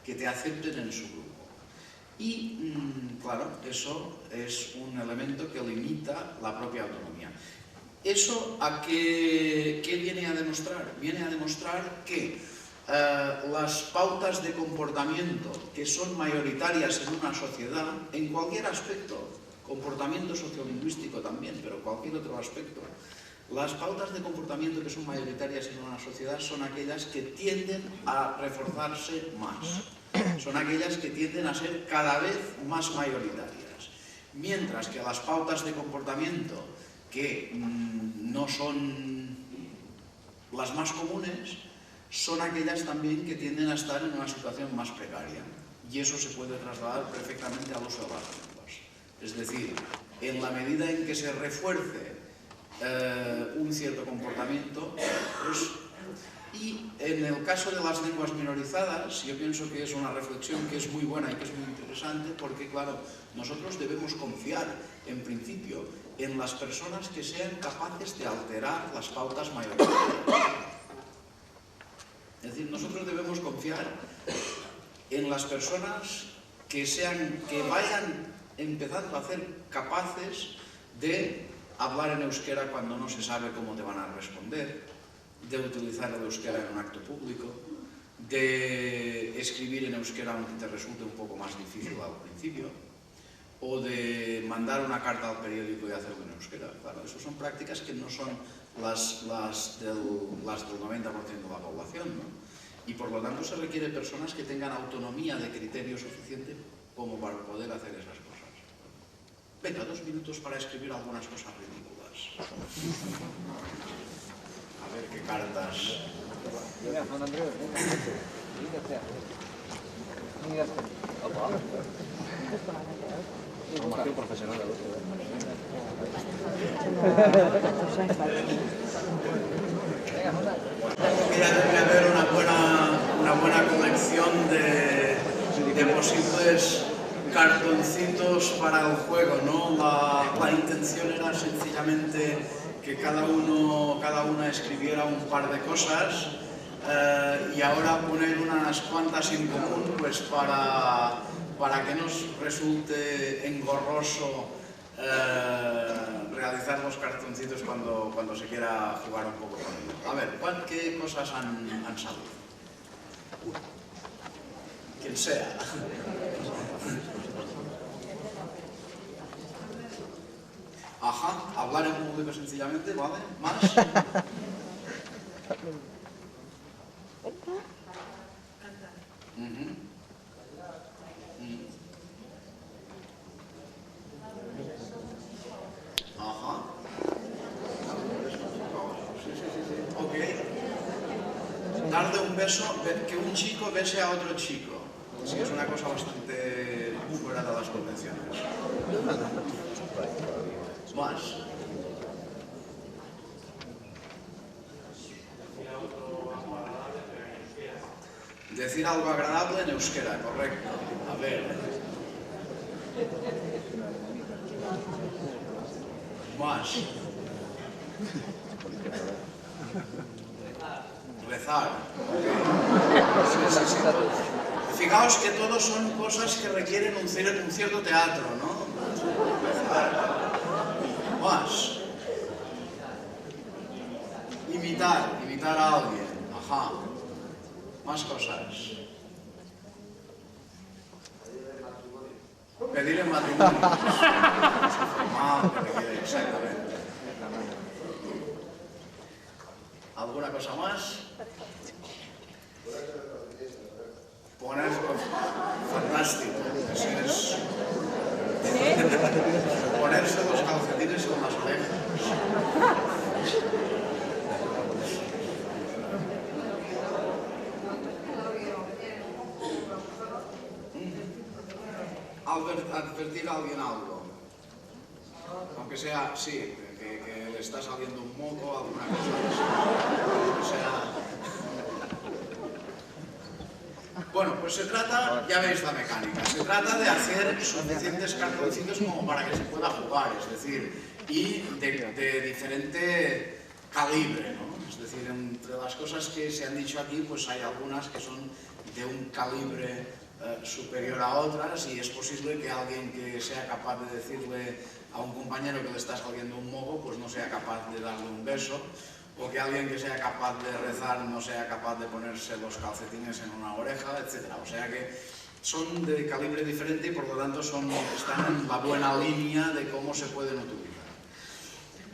que te acepten en su grupo. Y, claro, eso es un elemento que limita la propia autonomía. ¿Eso a qué viene a demostrar? Viene a demostrar que las pautas de comportamiento que son mayoritarias en una sociedad, en cualquier aspecto, comportamiento sociolingüístico también, pero cualquier otro aspecto, las pautas de comportamiento que son mayoritarias en una sociedad son aquellas que tienden a reforzarse más, son aquellas que tienden a ser cada vez más mayoritarias, mientras que las pautas de comportamiento que no son las más comunes son aquellas también que tienden a estar en una situación más precaria, y eso se puede trasladar perfectamente al uso de las lenguas. Es decir, en la medida en que se refuerce un cierto comportamiento, pues, y en el caso de las lenguas minorizadas, yo pienso que es una reflexión que es muy buena y que es muy interesante, porque claro, nosotros debemos confiar, en principio, en las personas que sean capaces de alterar las pautas mayoritarias. Es decir, nosotros debemos confiar en las personas que vayan empezando a ser capaces de hablar en euskera cuando no se sabe cómo te van a responder, de utilizar el euskera en un acto público, de escribir en euskera aunque te resulte un poco más difícil al principio, o de mandar una carta al periódico y hacerlo en euskera. Claro, eso son prácticas que no son las del 90% de la población, ¿no? Y por lo tanto se requiere personas que tengan autonomía de criterio suficiente como para poder hacer esas cosas. Venga, 2 minutos para escribir algunas cosas ridículas. A ver qué cartas. Venga, Juan Andrés, venga. Formación profesional de Debería haber una buena colección de posibles cartoncitos para el juego, ¿no? La intención era sencillamente que cada una escribiera un par de cosas y ahora poner unas cuantas en común, pues para para que nos resulte engorroso realizar los cartoncitos cuando se quiera jugar un poco con ellos. A ver, ¿qué cosas han salido? Quien sea. Ajá, hablar en público sencillamente, ¿vale? ¿Más? Ajá. Ok. Darle un beso, que un chico bese a otro chico. Sí, es una cosa bastante fuera de las convenciones. Más. Decir algo agradable en euskera, correcto. A ver. Más. Rezar. Sí. Fijaos que todos son cosas que requieren un cierto teatro, ¿no? Rezar. Más. Imitar a alguien. Ajá. Más cosas. Pedirle matrimonio. Exactamente. ¿Alguna cosa más? Poner... Fantástico. Ponerse los calcetines con las orejas. Advertir a alguien algo, aunque sea, sí, que le está saliendo un moco, alguna cosa así. Bueno, pues se trata, ya veis la mecánica, se trata de hacer suficientes cartoncitos como para que se pueda jugar, es decir, y de diferente calibre, ¿no? Es decir, entre las cosas que se han dicho aquí, pues hay algunas que son de un calibre superior a otras, y es posible que alguien que sea capaz de decirle a un compañero que le está saliendo un moco, pues no sea capaz de darle un beso, o que alguien que sea capaz de rezar no sea capaz de ponerse los calcetines en una oreja, etc. O sea que son de calibre diferente y por lo tanto están en la buena línea de cómo se pueden utilizar.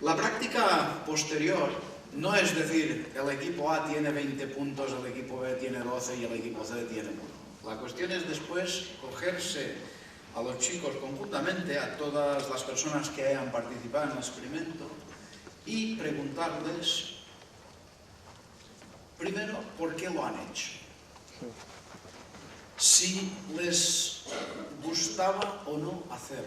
La práctica posterior no es decir, el equipo A tiene 20 puntos, el equipo B tiene 12 y el equipo C tiene 1. La cuestión es después cogerse a los chicos conjuntamente, a todas las personas que hayan participado en el experimento, y preguntarles, primero, ¿por qué lo han hecho? Si les gustaba o no hacerlo.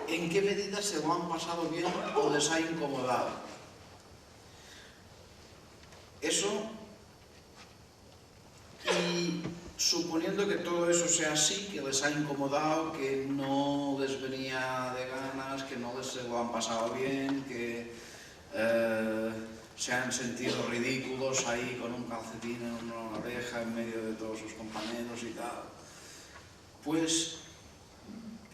¿En qué medida se lo han pasado bien o les ha incomodado? Eso... Y suponiendo que todo eso sea así, que les ha incomodado, que no les venía de ganas, que no se lo han pasado bien, que se han sentido ridículos ahí con un calcetín en una oreja en medio de todos sus compañeros y tal, pues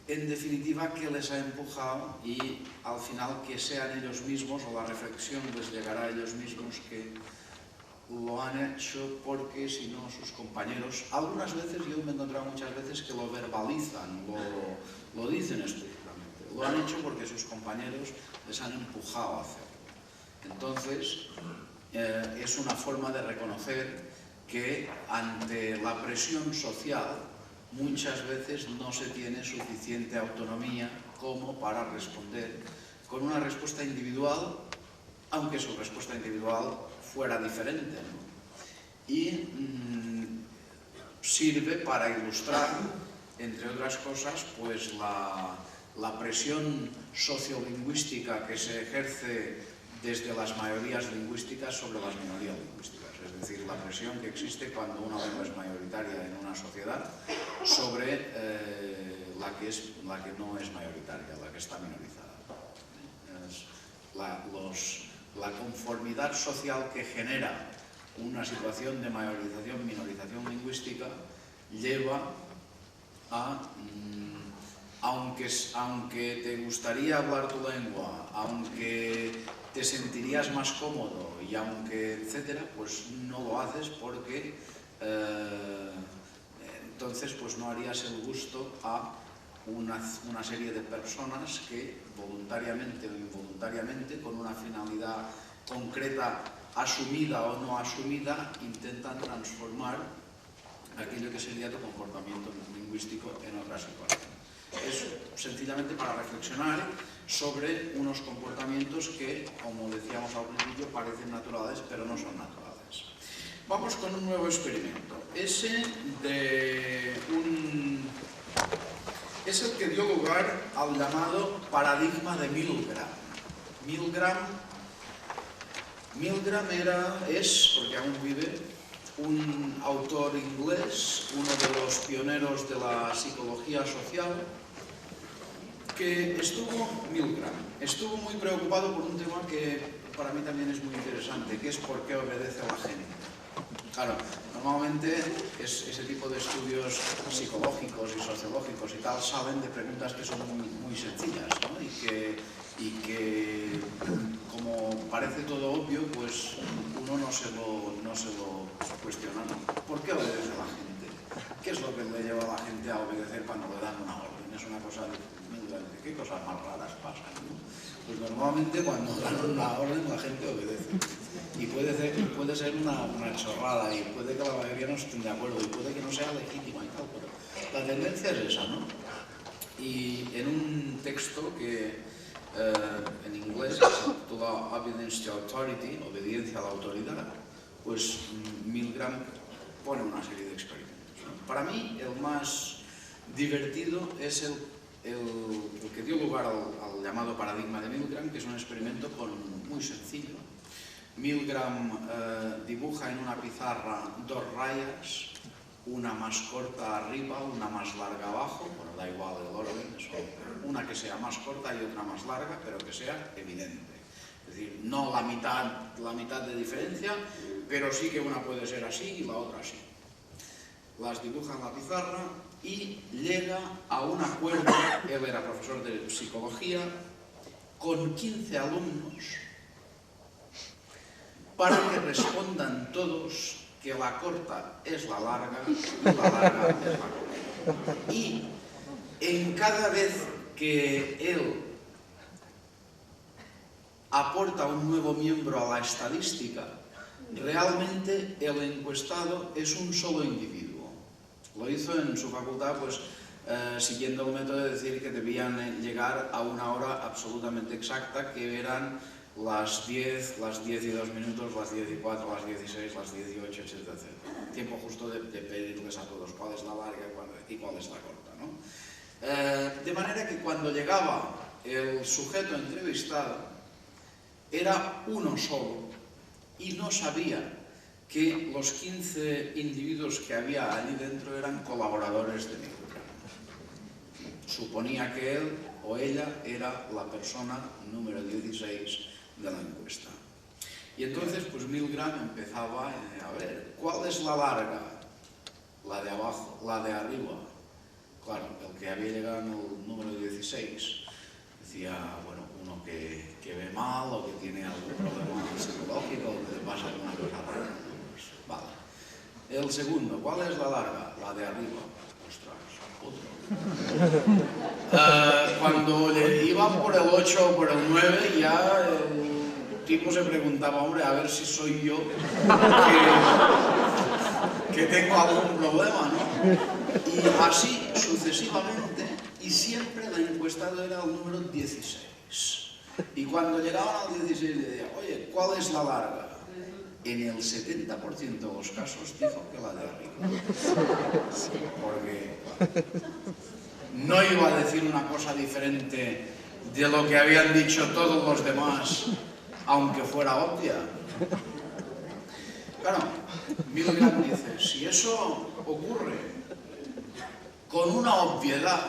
en definitiva que les ha empujado y al final que sean ellos mismos, o la reflexión les llegará a ellos mismos, que lo han hecho porque si no sus compañeros, algunas veces, yo me he encontrado muchas veces que lo verbalizan, lo dicen explícitamente, lo han hecho porque sus compañeros les han empujado a hacerlo. Entonces, es una forma de reconocer que ante la presión social muchas veces no se tiene suficiente autonomía como para responder con una respuesta individual, aunque su respuesta individual fuera diferente, ¿no? Y sirve para ilustrar, entre otras cosas, pues la presión sociolingüística que se ejerce desde las mayorías lingüísticas sobre las minorías lingüísticas, es decir, la presión que existe cuando una lengua es mayoritaria en una sociedad sobre la que no es mayoritaria, la que está minorizada. La conformidad social que genera una situación de mayorización, minorización lingüística lleva a, aunque te gustaría hablar tu lengua, aunque te sentirías más cómodo y aunque etcétera, pues no lo haces porque entonces pues no harías el gusto a una serie de personas que voluntariamente o involuntariamente, con una finalidad concreta, asumida o no asumida, intentan transformar aquello que sería tu comportamiento lingüístico en otra situación. Es sencillamente para reflexionar sobre unos comportamientos que, como decíamos al principio, parecen naturales, pero no son naturales. Vamos con un nuevo experimento. Es el que dio lugar al llamado paradigma de Milgram. Milgram es, porque aún vive, un autor inglés, uno de los pioneros de la psicología social, que estuvo muy preocupado por un tema que para mí también es muy interesante, que es por qué obedece a la gente. Claro, normalmente ese tipo de estudios psicológicos y sociológicos y tal salen de preguntas que son muy sencillas, ¿no? y que como parece todo obvio, pues uno no se lo cuestiona, ¿no? ¿Por qué obedece a la gente? ¿Qué es lo que le lleva a la gente a obedecer cuando le dan una orden? Es una cosa de ¿qué cosas más raras pasan, ¿no? Pues normalmente cuando dan una orden la gente obedece. Y puede ser una chorrada y puede que la mayoría no estén de acuerdo y puede que no sea legítima y tal, pero la tendencia es esa, ¿no? Y en un texto que en inglés que se titula Obedience to Authority, obediencia a la autoridad, pues Milgram pone una serie de experimentos, ¿no? Para mí el más divertido es el que dio lugar al llamado paradigma de Milgram, que es un experimento muy sencillo. Milgram dibuja en una pizarra dos rayas, una más corta arriba, una más larga abajo, bueno, da igual el orden, una que sea más corta y otra más larga, pero que sea evidente. Es decir, no la mitad de diferencia, pero sí que una puede ser así y la otra así. Las dibuja en la pizarra y llega a un acuerdo, él era profesor de psicología, con 15 alumnos, para que respondan todos que la corta es la larga y la larga es la corta. Y en cada vez que él aporta un nuevo miembro a la estadística, realmente el encuestado es un solo individuo. Lo hizo en su facultad, pues, siguiendo el método de decir que debían llegar a una hora absolutamente exacta, que eran las 10 y 2 minutos, las 10 y 4, las 16, las 18, etcétera, etcétera. Tiempo justo de pedirles a todos cuál es la larga y cuál es la corta, ¿no? De manera que cuando llegaba el sujeto entrevistado, era uno solo y no sabía que los 15 individuos que había allí dentro eran colaboradores de Milgram. Suponía que él o ella era la persona número 16 de la encuesta. Y entonces, pues Milgram empezaba a ver, ¿cuál es la larga? La de abajo, la de arriba. Claro, el que había llegado en el número 16 decía, bueno, uno que ve mal o que tiene algún problema psicológico o que le pasa alguna cosa rara. Pues, vale. El segundo, ¿cuál es la larga? La de arriba. Ostras, otro. Cuando le iban por el 8 o por el 9, ya el tipo se preguntaba, hombre, a ver si soy yo que tengo algún problema, ¿no? Y así sucesivamente, y siempre el encuestado era el número 16. Y cuando llegaban al 16 le decía, oye, ¿cuál es la larga? En el 70% de los casos dijo que la de arriba. Porque no iba a decir una cosa diferente de lo que habían dicho todos los demás, aunque fuera obvia. Claro, Milgram dice, si eso ocurre con una obviedad,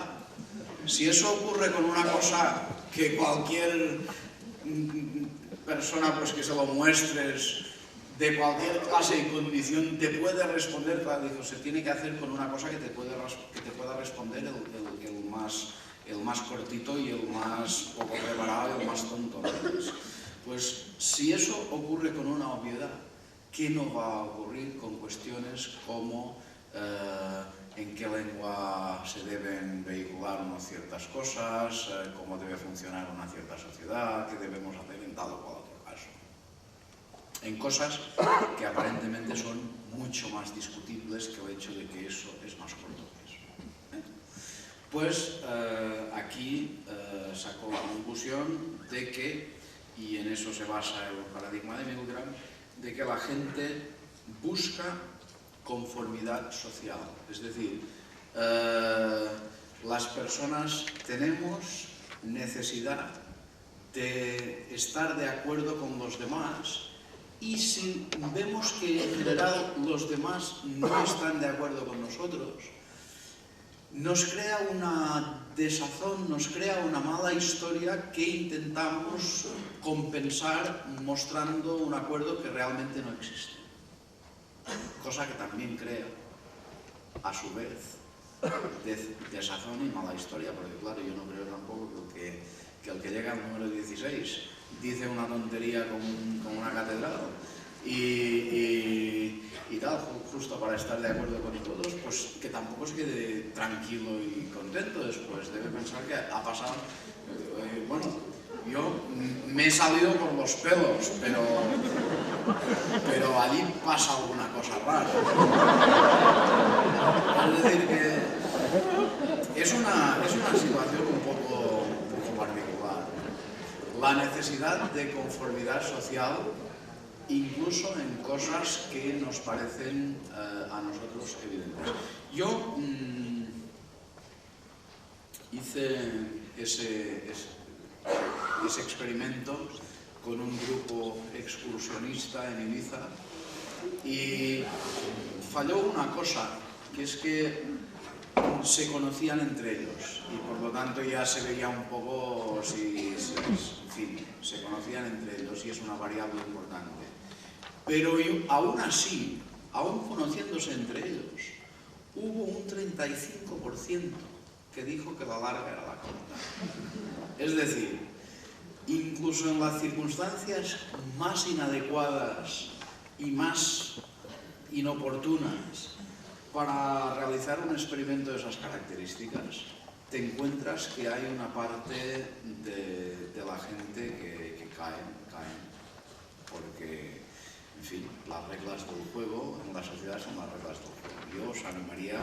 si eso ocurre con una cosa que cualquier persona pues que se lo muestres de cualquier clase y condición te puede responder, claro, se tiene que hacer con una cosa que te pueda responder el más cortito y el más poco preparado y el más tonto. Pues si eso ocurre con una obviedad, ¿qué no va a ocurrir con cuestiones como en qué lengua se deben vehicular unas ciertas cosas, cómo debe funcionar una cierta sociedad, qué debemos hacer en tal o cual otro caso? En cosas que aparentemente son mucho más discutibles que el hecho de que eso es más corto que eso. Pues aquí sacó la conclusión de que, y en eso se basa el paradigma de Milgram, de que la gente busca conformidad social. Es decir, las personas tenemos necesidad de estar de acuerdo con los demás, y si vemos que en general los demás no están de acuerdo con nosotros, nos crea una desazón, nos crea una mala historia que intentamos compensar mostrando un acuerdo que realmente no existe. Cosa que también crea, a su vez, desazón y mala historia, porque claro, yo no creo tampoco que el que llega al número 16 dice una tontería como una catedral y tal, justo para estar de acuerdo con todos, pues que tampoco se quede tranquilo y contento después. Debe pensar que ha pasado, bueno, yo me he salido por los pelos, pero allí pasa alguna cosa rara. Es decir, que es una situación un poco particular. La necesidad de conformidad social, incluso en cosas que nos parecen a nosotros evidentes. Yo hice ese experimento con un grupo excursionista en Ibiza y falló una cosa, que es que se conocían entre ellos y por lo tanto ya se veía un poco en fin, se conocían entre ellos y es una variable importante. Pero aún así, aún conociéndose entre ellos, hubo un 35% que dijo que la larga era la corta. Es decir, incluso en las circunstancias más inadecuadas y más inoportunas para realizar un experimento de esas características, te encuentras que hay una parte de la gente que caen, porque, en fin, las reglas del juego en la sociedad son las reglas del juego. Yo os animaría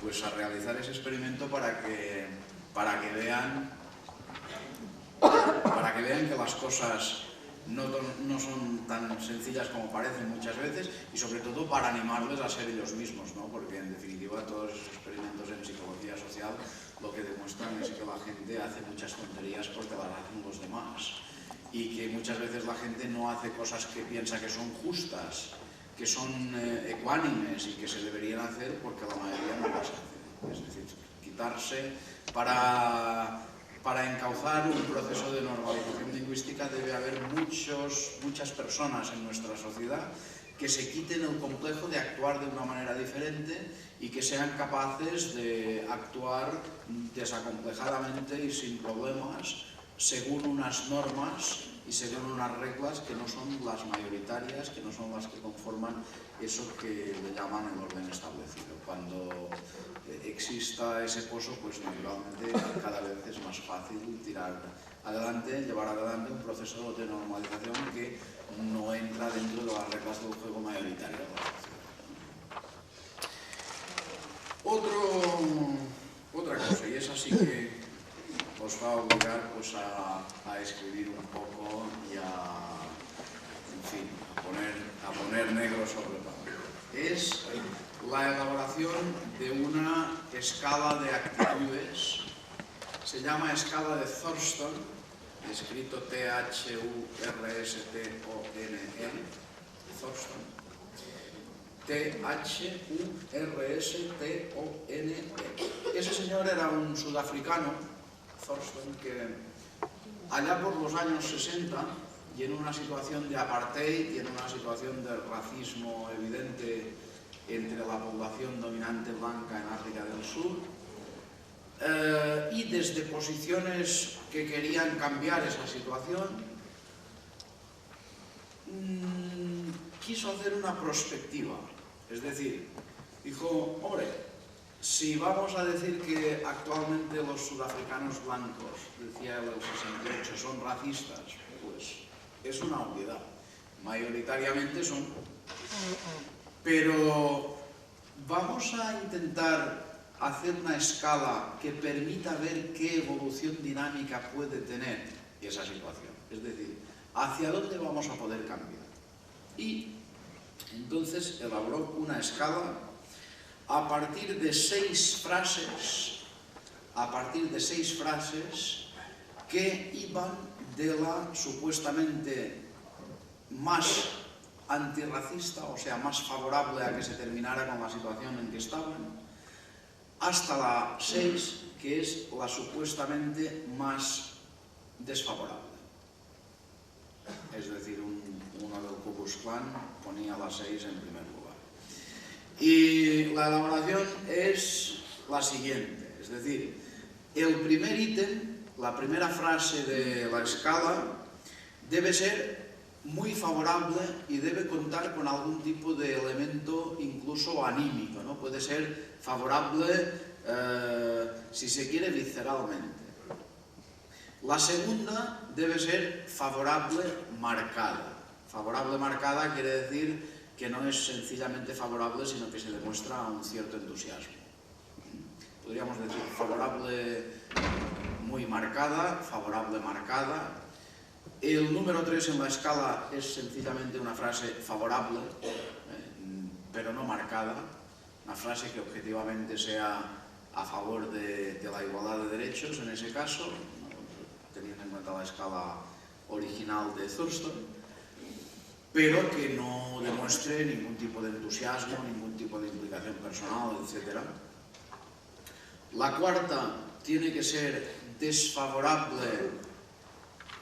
pues, a realizar ese experimento para que vean que las cosas no son tan sencillas como parecen muchas veces y sobre todo para animarles a ser ellos mismos, ¿no? Porque en definitiva todos esos experimentos en psicología social lo que demuestran es que la gente hace muchas tonterías porque las hacen los demás y que muchas veces la gente no hace cosas que piensa que son justas, que son ecuánimes y que se deberían hacer porque la mayoría no las hace. Es decir, quitarse para encauzar un proceso de normalización lingüística debe haber muchas personas en nuestra sociedad que se quiten el complejo de actuar de una manera diferente y que sean capaces de actuar desacomplejadamente y sin problemas según unas normas y según unas reglas que no son las mayoritarias, que no son las que conforman eso que le llaman el orden establecido. Cuando exista ese pozo, pues naturalmente cada vez es más fácil tirar adelante, llevar adelante un proceso de normalización que no entra dentro de las reglas del juego mayoritario de la sociedad. Otra cosa, y es así que os va a obligar pues, a escribir un poco y en fin, a poner negro sobre papel. Es la elaboración de una escala de actitudes, se llama escala de Thurston, escrito T-H-U-R-S-T-O-N-N, Thurston, T-H-U-R-S-T-O-N-E. Ese señor era un sudafricano, Thurston, que allá por los años 60 y en una situación de apartheid y en una situación de racismo evidente entre la población dominante blanca en África del Sur, y desde posiciones que querían cambiar esa situación, quiso hacer una prospectiva. Es decir, dijo, hombre, si vamos a decir que actualmente los sudafricanos blancos, decía él, el 68, son racistas, pues es una obviedad. Mayoritariamente son. Pero vamos a intentar hacer una escala que permita ver qué evolución dinámica puede tener esa situación. Es decir, hacia dónde vamos a poder cambiar. Y entonces elaboró una escala a partir de 6 frases, que iban de la supuestamente más antirracista, o sea, más favorable a que se terminara con la situación en que estaban, hasta la 6, que es la supuestamente más desfavorable. Es decir, uno del Ku Klux Klan ponía la 6 en primer lugar. Y la elaboración es la siguiente, es decir, el primer ítem, la primera frase de la escala, debe ser muy favorable y debe contar con algún tipo de elemento incluso anímico, ¿no? Puede ser favorable, si se quiere, visceralmente. La segunda debe ser favorable marcada. Favorable marcada quiere decir que no es sencillamente favorable, sino que se demuestra un cierto entusiasmo. Podríamos decir favorable muy marcada, favorable marcada. El número 3 en la escala es sencillamente una frase favorable, pero no marcada, una frase que objetivamente sea a favor de la igualdad de derechos, en ese caso, teniendo en cuenta la escala original de Thurston, pero que no demuestre ningún tipo de entusiasmo, ningún tipo de implicación personal, etc. La cuarta tiene que ser desfavorable,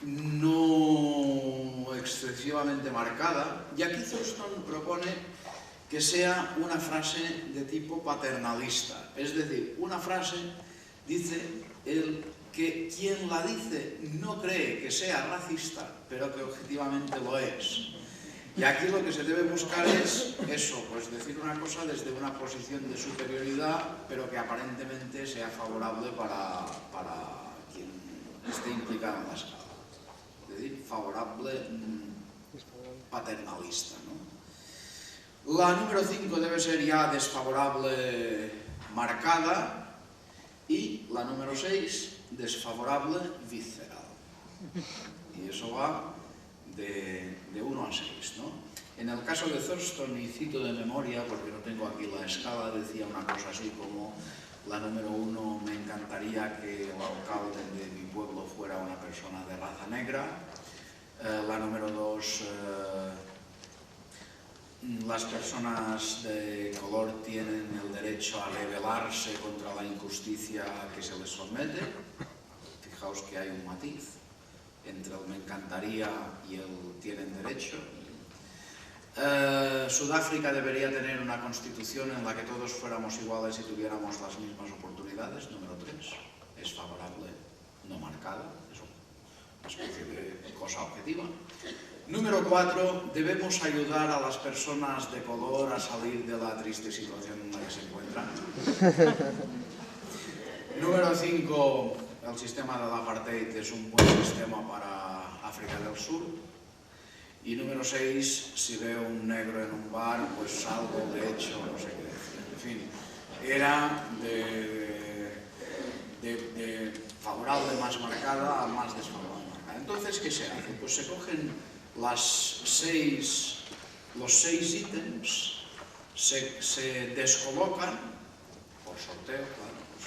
no excesivamente marcada, y aquí Thurston propone que sea una frase de tipo paternalista, es decir, una frase, dice él, que quien la dice no cree que sea racista, pero que objetivamente lo es. Y aquí lo que se debe buscar es eso, pues decir una cosa desde una posición de superioridad, pero que aparentemente sea favorable para quien esté implicado en la escala. Es decir, favorable paternalista, ¿no? La número 5 debe ser ya desfavorable marcada y la número 6 desfavorable visceral. Y eso va de 1 a 6, ¿no? En el caso de Thurston, y cito de memoria porque no tengo aquí la escala, decía una cosa así como: la número 1, me encantaría que el alcalde de mi pueblo fuera una persona de raza negra. La número 2, las personas de color tienen el derecho a rebelarse contra la injusticia a que se les somete. Fijaos que hay un matiz entre el me encantaría y el tienen derecho. Sudáfrica debería tener una constitución en la que todos fuéramos iguales y tuviéramos las mismas oportunidades. Número 3, es favorable, no marcada, es una especie de cosa objetiva. Número 4, debemos ayudar a las personas de color a salir de la triste situación en la que se encuentran. Número 5, el sistema del apartheid es un buen sistema para África del Sur. Y número 6, si veo un negro en un bar, pues salgo, de hecho, no sé qué decir. En fin, era de favorable más marcada a más desfavorable marcada. Entonces, ¿qué se hace? Pues se cogen los 6 ítems, se descolocan por sorteo, claro, pues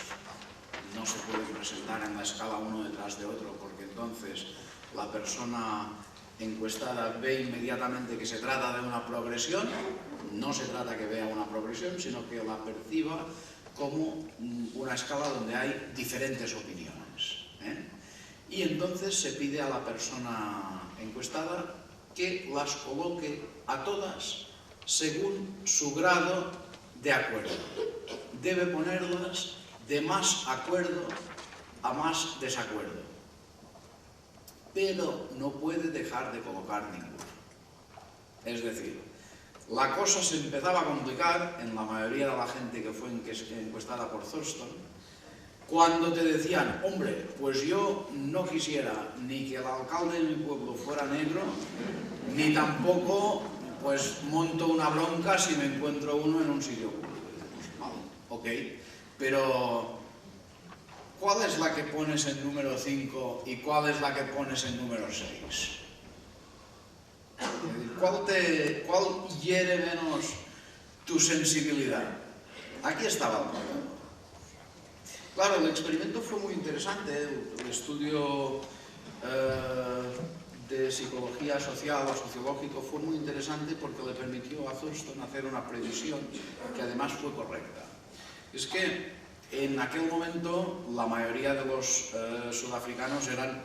no se pueden presentar en la escala uno detrás de otro, porque entonces la persona encuestada ve inmediatamente que se trata de una progresión. No se trata que vea una progresión, sino que la perciba como una escala donde hay diferentes opiniones, y entonces se pide a la persona encuestada que las coloque a todas según su grado de acuerdo. Debe ponerlas de más acuerdo a más desacuerdo, pero no puede dejar de colocar ninguno. Es decir, la cosa se empezaba a complicar en la mayoría de la gente que fue encuestada por Thurston, cuando te decían, hombre, pues yo no quisiera ni que el alcalde de mi pueblo fuera negro, ni tampoco pues monto una bronca si me encuentro uno en un sitio público. Vale, ok, pero ¿cuál es la que pones en número 5 y cuál es la que pones en número 6? ¿Cuál hiere menos tu sensibilidad? Aquí estaba el problema. Claro, el experimento fue muy interesante, el estudio de psicología social o sociológico fue muy interesante porque le permitió a Thurston hacer una previsión que además fue correcta. Es que en aquel momento la mayoría de los sudafricanos eran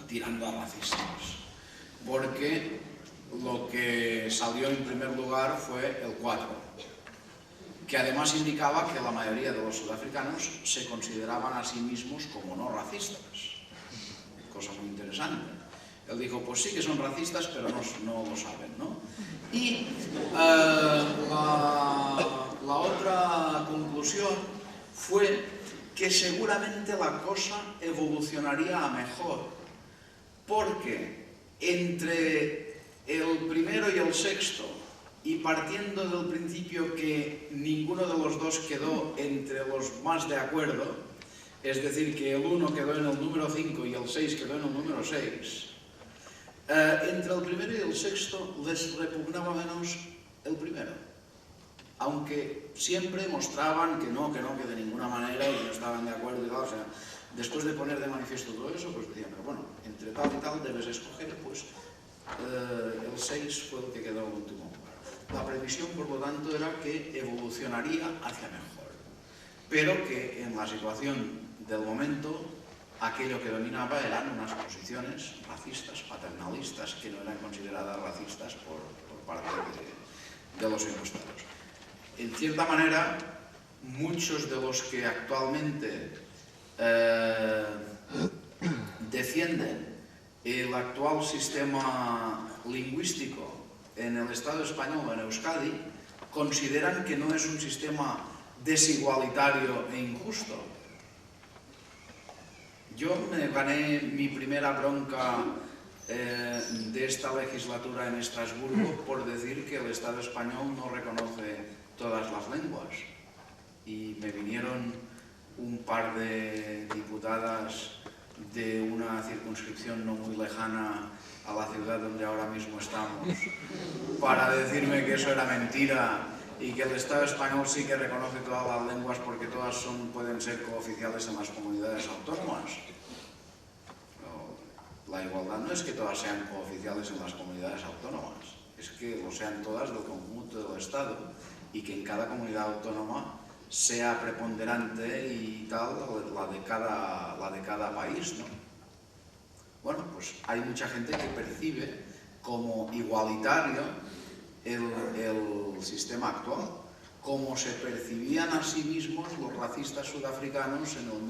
tirando a racistas, porque lo que salió en primer lugar fue el 4, que además indicaba que la mayoría de los sudafricanos se consideraban a sí mismos como no racistas. Cosa muy interesante. Él dijo, pues sí que son racistas, pero no lo saben, ¿no? Y la otra conclusión fue que seguramente la cosa evolucionaría a mejor, porque entre el primero y el sexto, y partiendo del principio que ninguno de los dos quedó entre los más de acuerdo, es decir, que el 1 quedó en el número 5 y el 6 quedó en el número 6, entre el primero y el sexto les repugnaba menos el primero, aunque siempre mostraban que de ninguna manera, y no estaban de acuerdo y tal. O sea, después de poner de manifiesto todo eso, pues decían, pero bueno, entre tal y tal debes escoger, pues el 6 fue el que quedó en último lugar. La previsión, por lo tanto, era que evolucionaría hacia mejor, pero que en la situación del momento aquello que dominaba eran unas posiciones racistas, paternalistas, que no eran consideradas racistas por parte de los encuestados. En cierta manera, muchos de los que actualmente defienden el actual sistema lingüístico en el Estado español o en Euskadi consideran que no es un sistema desigualitario e injusto. Yo me gané mi primera bronca de esta legislatura en Estrasburgo por decir que el Estado español no reconoce todas las lenguas, y me vinieron un par de diputadas de una circunscripción no muy lejana a la ciudad donde ahora mismo estamos para decirme que eso era mentira y que el Estado español sí que reconoce todas las lenguas porque todas pueden ser cooficiales en las comunidades autónomas. La igualdad no es que todas sean cooficiales en las comunidades autónomas, es que lo sean todas del conjunto del Estado y que en cada comunidad autónoma sea preponderante y tal la de cada país, ¿no? Bueno, pues hay mucha gente que percibe como igualitario el sistema actual, como se percibían a sí mismos los racistas sudafricanos en el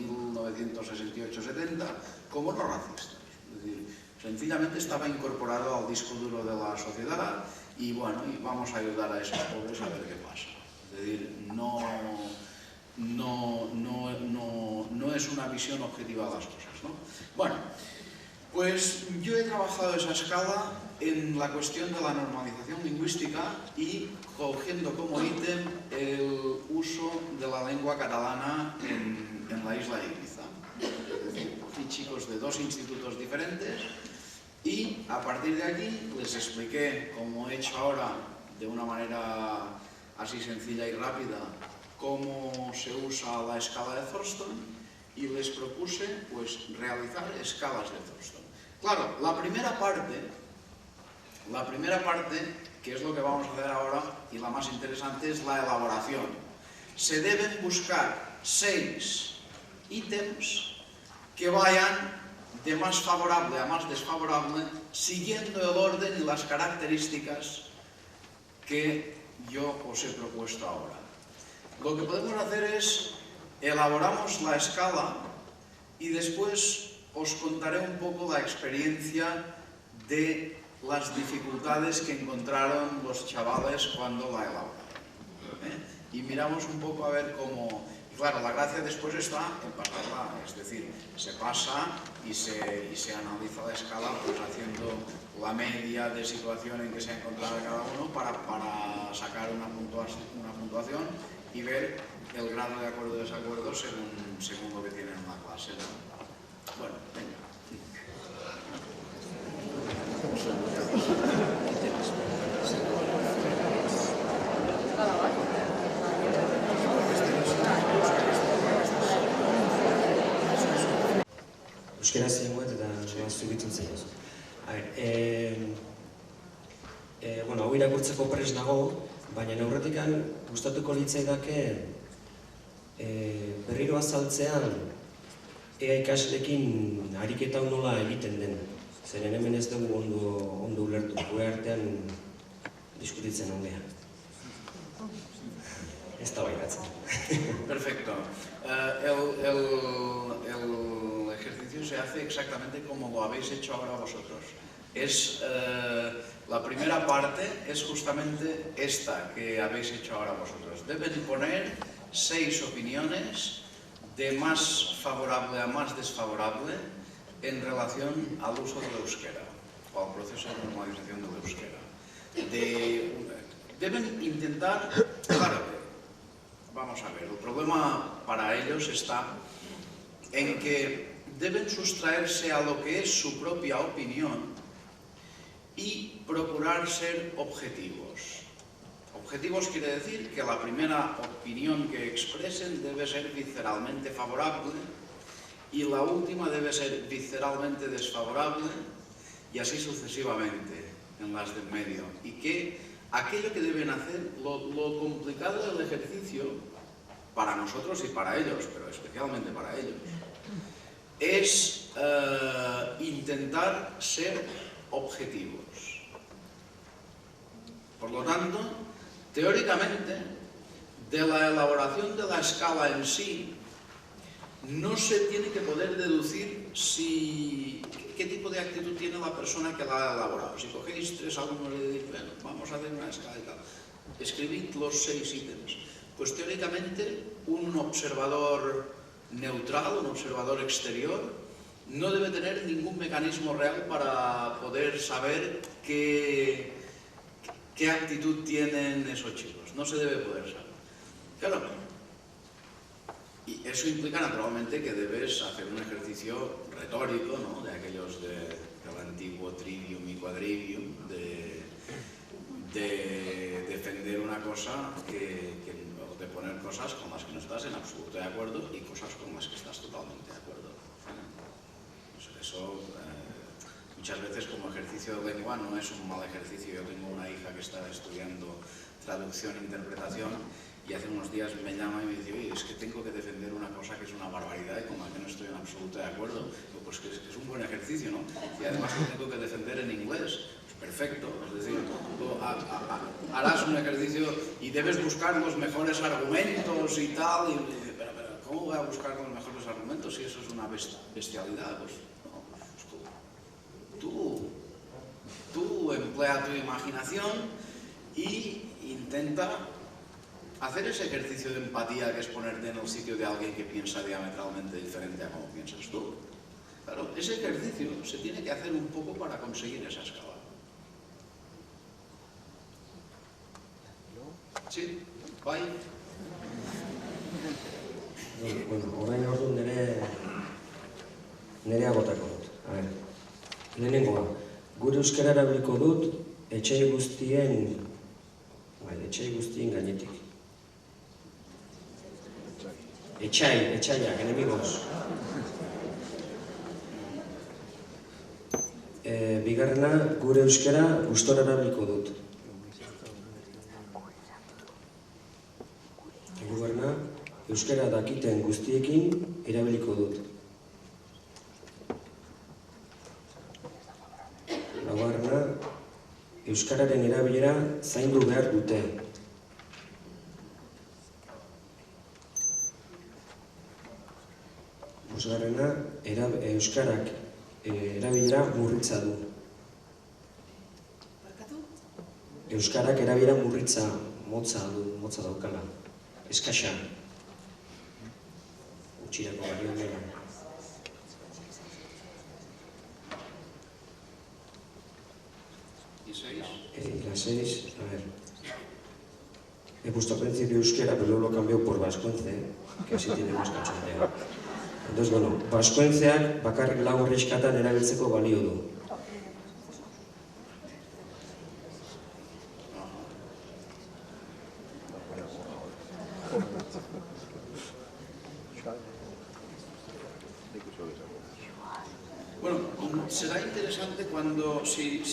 1968-70 como no racistas. Es decir, sencillamente estaba incorporado al disco duro de la sociedad y bueno, y vamos a ayudar a esos pobres a ver qué pasa. Es decir, no es una visión objetiva de las cosas, ¿no? Bueno, pues yo he trabajado esa escala en la cuestión de la normalización lingüística y cogiendo como ítem el uso de la lengua catalana en la isla de Ibiza. Es decir, cogí chicos de dos institutos diferentes y a partir de aquí les expliqué, como he hecho ahora de una manera así sencilla y rápida, cómo se usa la escala de Thurston y les propuse pues realizar escalas de Thurston. Claro, la primera parte, que es lo que vamos a hacer ahora y la más interesante, es la elaboración. Se deben buscar 6 ítems que vayan de más favorable a más desfavorable, siguiendo el orden y las características que yo os he propuesto ahora. Lo que podemos hacer es, elaboramos la escala y después os contaré un poco la experiencia de las dificultades que encontraron los chavales cuando la elaboraron. Y miramos un poco a ver cómo... Claro, la gracia después está en pasarla, es decir, se pasa y se analiza la escala pues haciendo la media de situación en que se ha encontrado cada uno para sacar una puntuación y ver el grado de acuerdo o desacuerdo según lo que tienen en la clase, ¿no? Bueno, venga. Euskera zengoet eta zubitzen zaioz. Bueno, hau irakurtzeko prest dago, baina aurretikan gustatuko litzaidake berriro azaltzean ea ikasleekin ariketa hau nola egiten den. Zeren hemen ez dugu ondo ulertu, gure artean diskutitzen ondea. Ez da bairatzen. Perfecto. El ejercicio se hace exactamente como lo habéis hecho ahora vosotros. La primera parte es justamente esta que habéis hecho ahora vosotros. Deben poner 6 opiniones de más favorable a más desfavorable en relación al uso del euskera o al proceso de normalización del euskera. Deben intentar, claro, vamos a ver, el problema para ellos está en que deben sustraerse a lo que es su propia opinión y procurar ser objetivos. Objetivos quiere decir que la primera opinión que expresen debe ser visceralmente favorable y la última debe ser visceralmente desfavorable y así sucesivamente en las del medio. Y que aquello que deben hacer, lo complicado del ejercicio, para nosotros y para ellos, pero especialmente para ellos, es intentar ser objetivos. Por lo tanto, teóricamente, de la elaboración de la escala en sí, no se tiene que poder deducir qué tipo de actitud tiene la persona que la ha elaborado. Si cogéis 3 alumnos y decís, bueno, vamos a hacer una escala y tal, escribid los 6 ítems. Pues teóricamente un observador neutral, un observador exterior, no debe tener ningún mecanismo real para poder saber qué actitud tienen esos chicos. No se debe poder saber. Claro, y eso implica naturalmente que debes hacer un ejercicio retórico, ¿no? De aquellos del antiguo trivium y quadrivium, de defender una cosa de poner cosas con las que no estás en absoluto de acuerdo y cosas con las que estás totalmente de acuerdo. Eso muchas veces como ejercicio de lengua no es un mal ejercicio. Yo tengo una hija que está estudiando traducción e interpretación y hace unos días me llama y me dice, oye, es que tengo que defender una cosa que es una barbaridad y con la que no estoy en absoluto de acuerdo. Digo, pues que es un buen ejercicio, ¿no? Y además lo tengo que defender en inglés. Perfecto, es decir, tú harás un ejercicio y debes buscar los mejores argumentos y tal, y pero ¿cómo voy a buscar los mejores argumentos si eso es una bestialidad? Pues no, tú emplea tu imaginación y intenta hacer ese ejercicio de empatía que es ponerte en el sitio de alguien que piensa diametralmente diferente a como piensas tú. Claro, ese ejercicio se tiene que hacer un poco para conseguir esa escala. Sí, bai. Bueno, orain orduan nerea botako dut. Lehenengoa, gure euskara erabiliko dut etxai guztien gainetik. Etxaiak, enemigos. Bigarrena, gure euskara gustora erabiliko dut. Hirugarrena, euskara dakiten guztiekin erabiliko dut. Laugarrena, euskararen erabilera zaindu behar dute. Bosgarrena, euskarak erabilera murritza du. Euskarak erabilera murritza motza daukala. Eskasa. Utxirako balio dela. ¿Y 6? Y la 6, a ver. He puesto al principio euskera, pero luego lo he cambiado por vascuence, que así tiene más cachondeo. Entonces, bueno, vaskuentzeak bakarrik lau herrixkatan erabiltzeko balio du. Bueno, será interesante cuando, si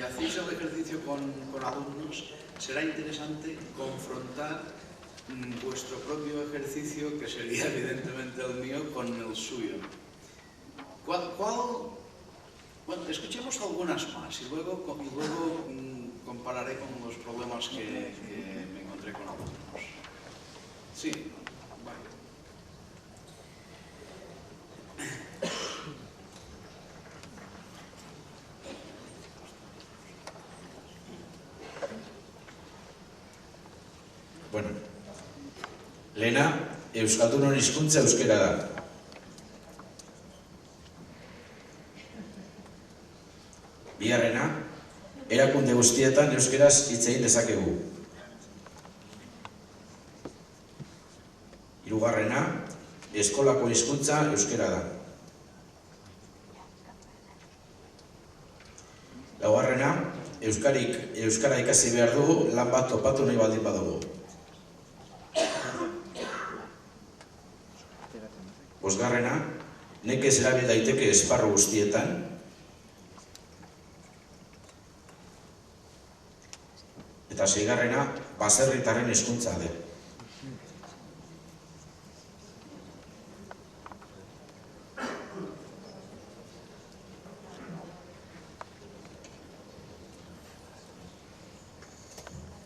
hacéis el ejercicio con alumnos, será interesante confrontar vuestro propio ejercicio, que sería evidentemente el mío, con el suyo. Bueno, escuchemos algunas más y luego compararé con los problemas que me encontré con alumnos. Sí, vale. Bueno, lehena, euskaldunon hizkuntza euskera da. Bigarrena, erakunde guztietan euskeraz hitz egin dezakegu. Hirugarrena, eskolako hizkuntza euskera da. Laugarrena, euskara ikasi behar dugu lan bat topatu nahi baldin badugu. Bosgarrena, nekez erabil daiteke esparru guztietan. Eta seigarrena, baserritarren hizkuntza da.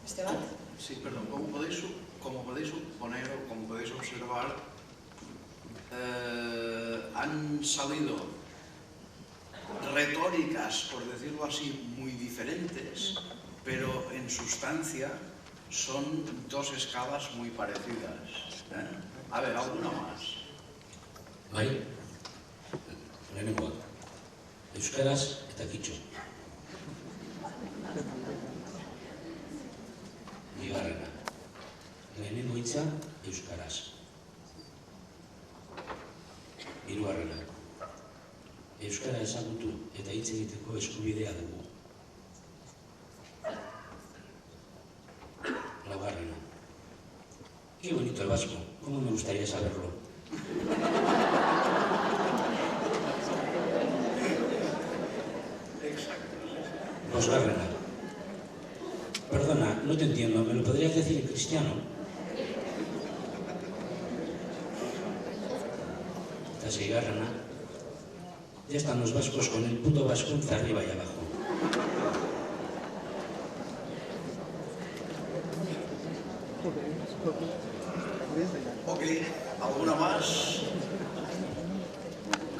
Esteban? Sí, perdón, como podéis poner o como podéis observar, han salido retóricas, por decirlo así, muy diferentes, pero en sustancia son dos escalas muy parecidas. A ver, ¿alguna más? Bai, lehenengoa, euskaraz eta kitxo. Bigarrena, lehenengo hitza euskaraz. Hirugarrena, euskara ezagutu eta hitz egiteko eskubidea dugu. Laugarrena, qué bonito el vasco, cómo me gustaría saberlo. Bosgarrena, perdona, no te entiendo, ¿me lo podrías decir en cristiano? Eta seigarrena, ya están los vascos con el puto vascuence arriba y abajo. Ok, ¿alguna más?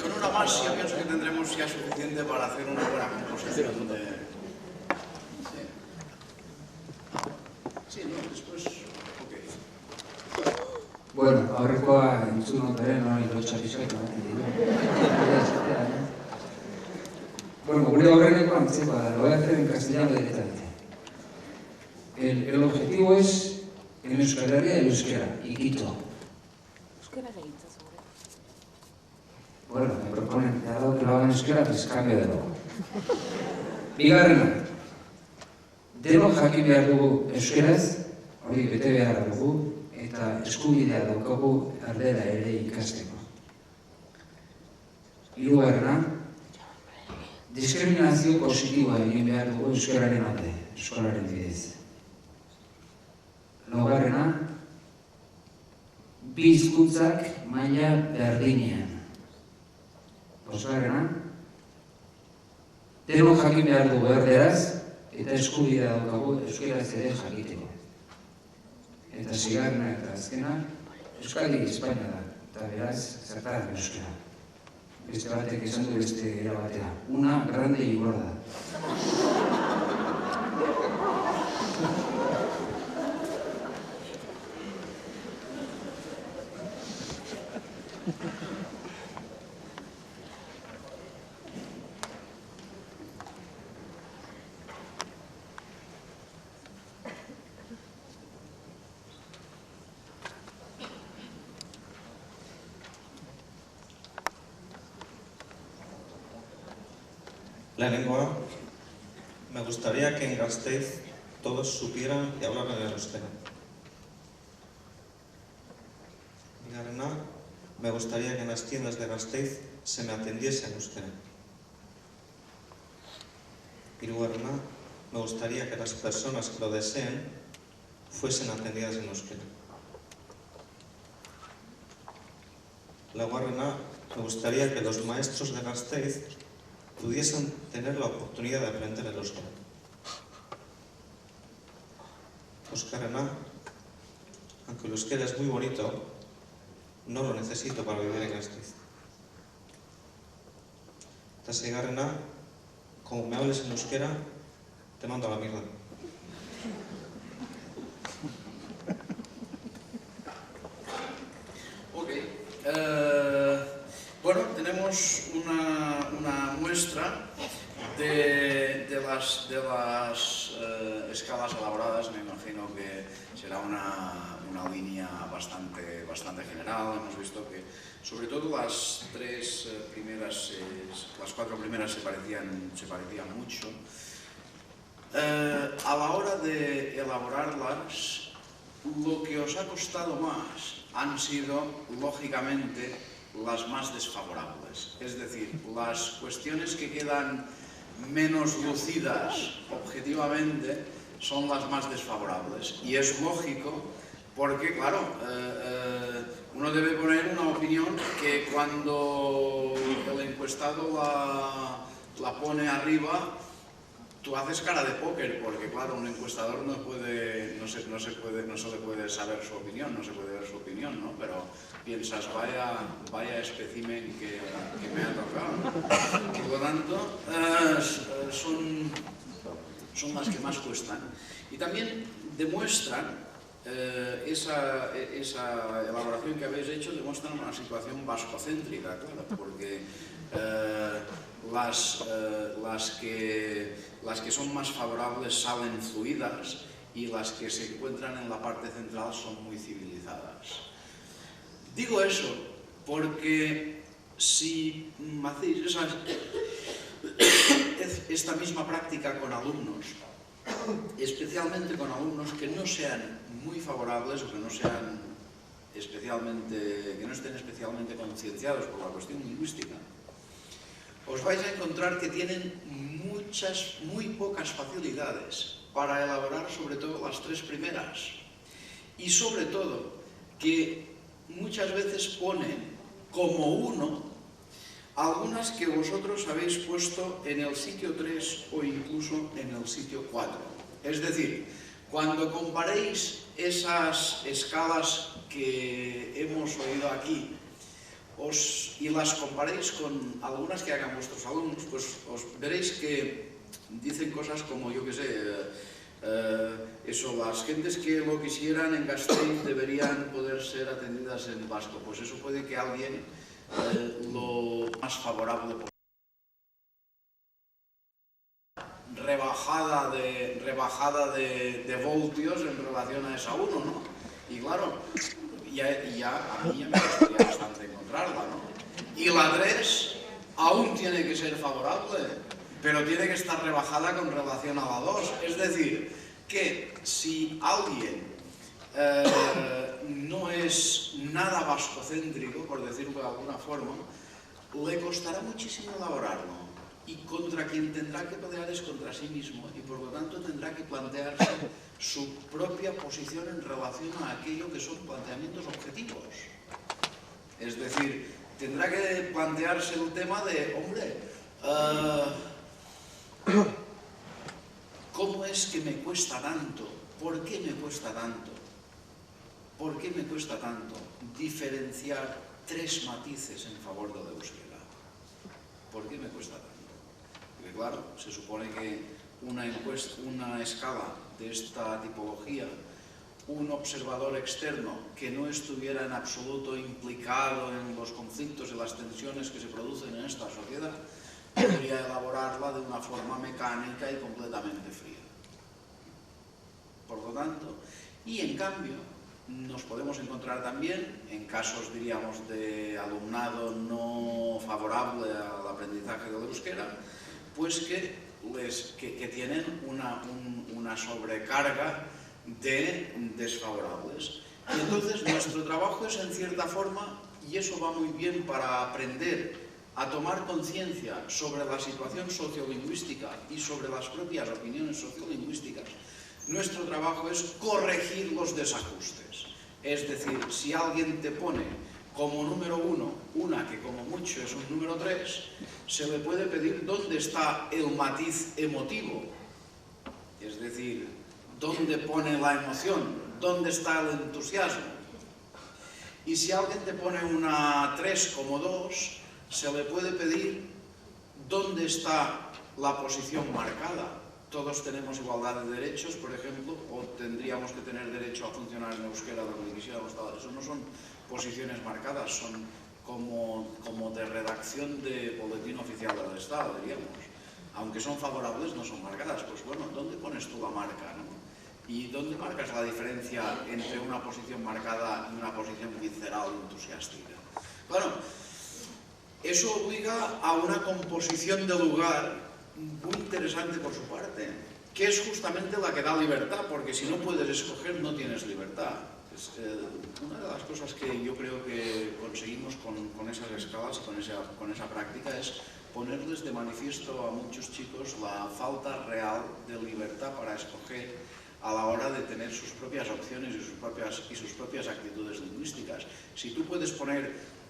Con una más yo pienso que tendremos ya suficiente para hacer una buena composición de... Sí, ¿no? Después... Ok. Bueno, aurrekoa entzun ondaren hori lotxa pixkatu baten ditu. Bueno, gure aurreneko antzekoa da, lo voy a hacer en castellano directamente. El objetivo es en Euskal Herria el euskera, y Quito. Bueno, me proponen, dado que lo hagan en euskera, pues cambio de nuevo. Bigarrena, denok jakin behar dugu euskeraz, hori bete behar dugu, eta eskubidea daukagu erdera ere ikasteko. Hirugarrena, diskriminazio positiboa egin behar dugu euskararen alde, eskolaren bidez. Laugarrena, bi hizkuntzak maila berdinean. Bosgarrena, Denok jakin behar dugu erderaz, eta eskubidea daukagu euskaraz ere jakiteko. Eta zigarrena eta azkena, Euskadi Espainia da, eta beraz, zertaren euskara. Beste batek esan du beste era batea. Una grande y gorda. Lehenengoa, me gustaría que en Gasteiz todos supieran y hablaran en euskera. Bigarrena, me gustaría que en las tiendas de Gasteiz se me atendiese en euskera. Hirugarrena, me gustaría que las personas que lo deseen fuesen atendidas en euskera. Laugarrena, me gustaría que los maestros de Gasteiz pudiesen tener la oportunidad de aprender el euskera. Bosgarrena, aunque el euskera es muy bonito, no lo necesito para vivir en Gasteiz. Eta seigarrena, como me hables en euskera, te mando a la mierda. Bueno, tenemos una muestra de las escalas elaboradas. Me imagino que será una línea bastante general. Hemos visto que sobre todo las cuatro primeras se parecían mucho. A la hora de elaborarlas, lo que os ha costado más han sido, lógicamente, las más desfavorables. Es decir, las cuestiones que quedan menos lucidas objetivamente son las más desfavorables. Y es lógico porque, claro, uno debe poner una opinión que cuando el encuestado la pone arriba, tú haces cara de póker, porque claro, un encuestador no se le puede saber su opinión, no se puede ver su opinión, ¿no? Pero piensas, vaya espécimen que me ha tocado. Por lo tanto, son las que más cuestan. Y también demuestran, esa elaboración que habéis hecho demuestra una situación vascocéntrica, claro, porque las que son más favorables salen fluidas y las que se encuentran en la parte central son muy civilizadas. Digo eso porque si hacéis esta misma práctica con alumnos, especialmente con alumnos que no sean muy favorables o que no estén especialmente concienciados por la cuestión lingüística, os vais a encontrar que tienen muy pocas facilidades para elaborar sobre todo las tres primeras, y sobre todo que muchas veces ponen como uno algunas que vosotros habéis puesto en el sitio 3 o incluso en el sitio 4. Es decir, cuando comparéis esas escalas que hemos oído aquí y las comparéis con algunas que hagan vuestros alumnos, pues os veréis que dicen cosas como, yo qué sé, las gentes que lo quisieran en Gasteiz deberían poder ser atendidas en vasco. Pues eso puede que alguien lo más favorable posible. Rebajada de voltios en relación a esa 1, ¿no? Y claro, a mí ya me gustaría bastante encontrarla, ¿no? Y la 3 aún tiene que ser favorable, pero tiene que estar rebajada con relación a la 2. Es decir, que si alguien no es nada vascocéntrico, por decirlo de alguna forma, le costará muchísimo elaborarlo. Y contra quien tendrá que pelear es contra sí mismo, y por lo tanto tendrá que plantearse su propia posición en relación a aquello que son planteamientos objetivos. Es decir, tendrá que plantearse el tema de, hombre, es que me cuesta tanto? ¿Por qué me cuesta tanto? ¿Por qué me cuesta tanto diferenciar 3 matices en favor del euskera? ¿Por qué me cuesta tanto? Porque claro, se supone que una escala de esta tipología, un observador externo que no estuviera en absoluto implicado en los conflictos y las tensiones que se producen en esta sociedad, podría elaborarla de una forma mecánica y completamente fría. Por lo tanto, y en cambio, nos podemos encontrar también en casos, diríamos, de alumnado no favorable al aprendizaje del euskera, pues que tienen una sobrecarga de desfavorables. Y entonces nuestro trabajo es en cierta forma, y eso va muy bien para aprender a tomar conciencia sobre la situación sociolingüística y sobre las propias opiniones sociolingüísticas, nuestro trabajo es corregir los desajustes. Es decir, si alguien te pone como número 1 una que como mucho es un número 3, se le puede pedir dónde está el matiz emotivo, es decir, dónde pone la emoción, dónde está el entusiasmo. Y si alguien te pone una 3 como 2, se le puede pedir dónde está la posición marcada. Todos tenemos igualdad de derechos, por ejemplo, o tendríamos que tener derecho a funcionar en euskera donde quisiéramos. Eso no son posiciones marcadas, son como de redacción de boletín oficial del Estado, diríamos. Aunque son favorables, no son marcadas. Pues bueno, ¿dónde pones tú la marca, no? ¿Y dónde marcas la diferencia entre una posición marcada y una posición visceral entusiástica? Bueno, eso obliga a una composición de lugar muy interesante por su parte, que es justamente la que da libertad, porque si no puedes escoger no tienes libertad. Es una de las cosas que yo creo que conseguimos con esas escalas y con esa práctica es ponerles de manifiesto a muchos chicos la falta real de libertad para escoger a la hora de tener sus propias opciones y sus propias actitudes lingüísticas. Si tú puedes poner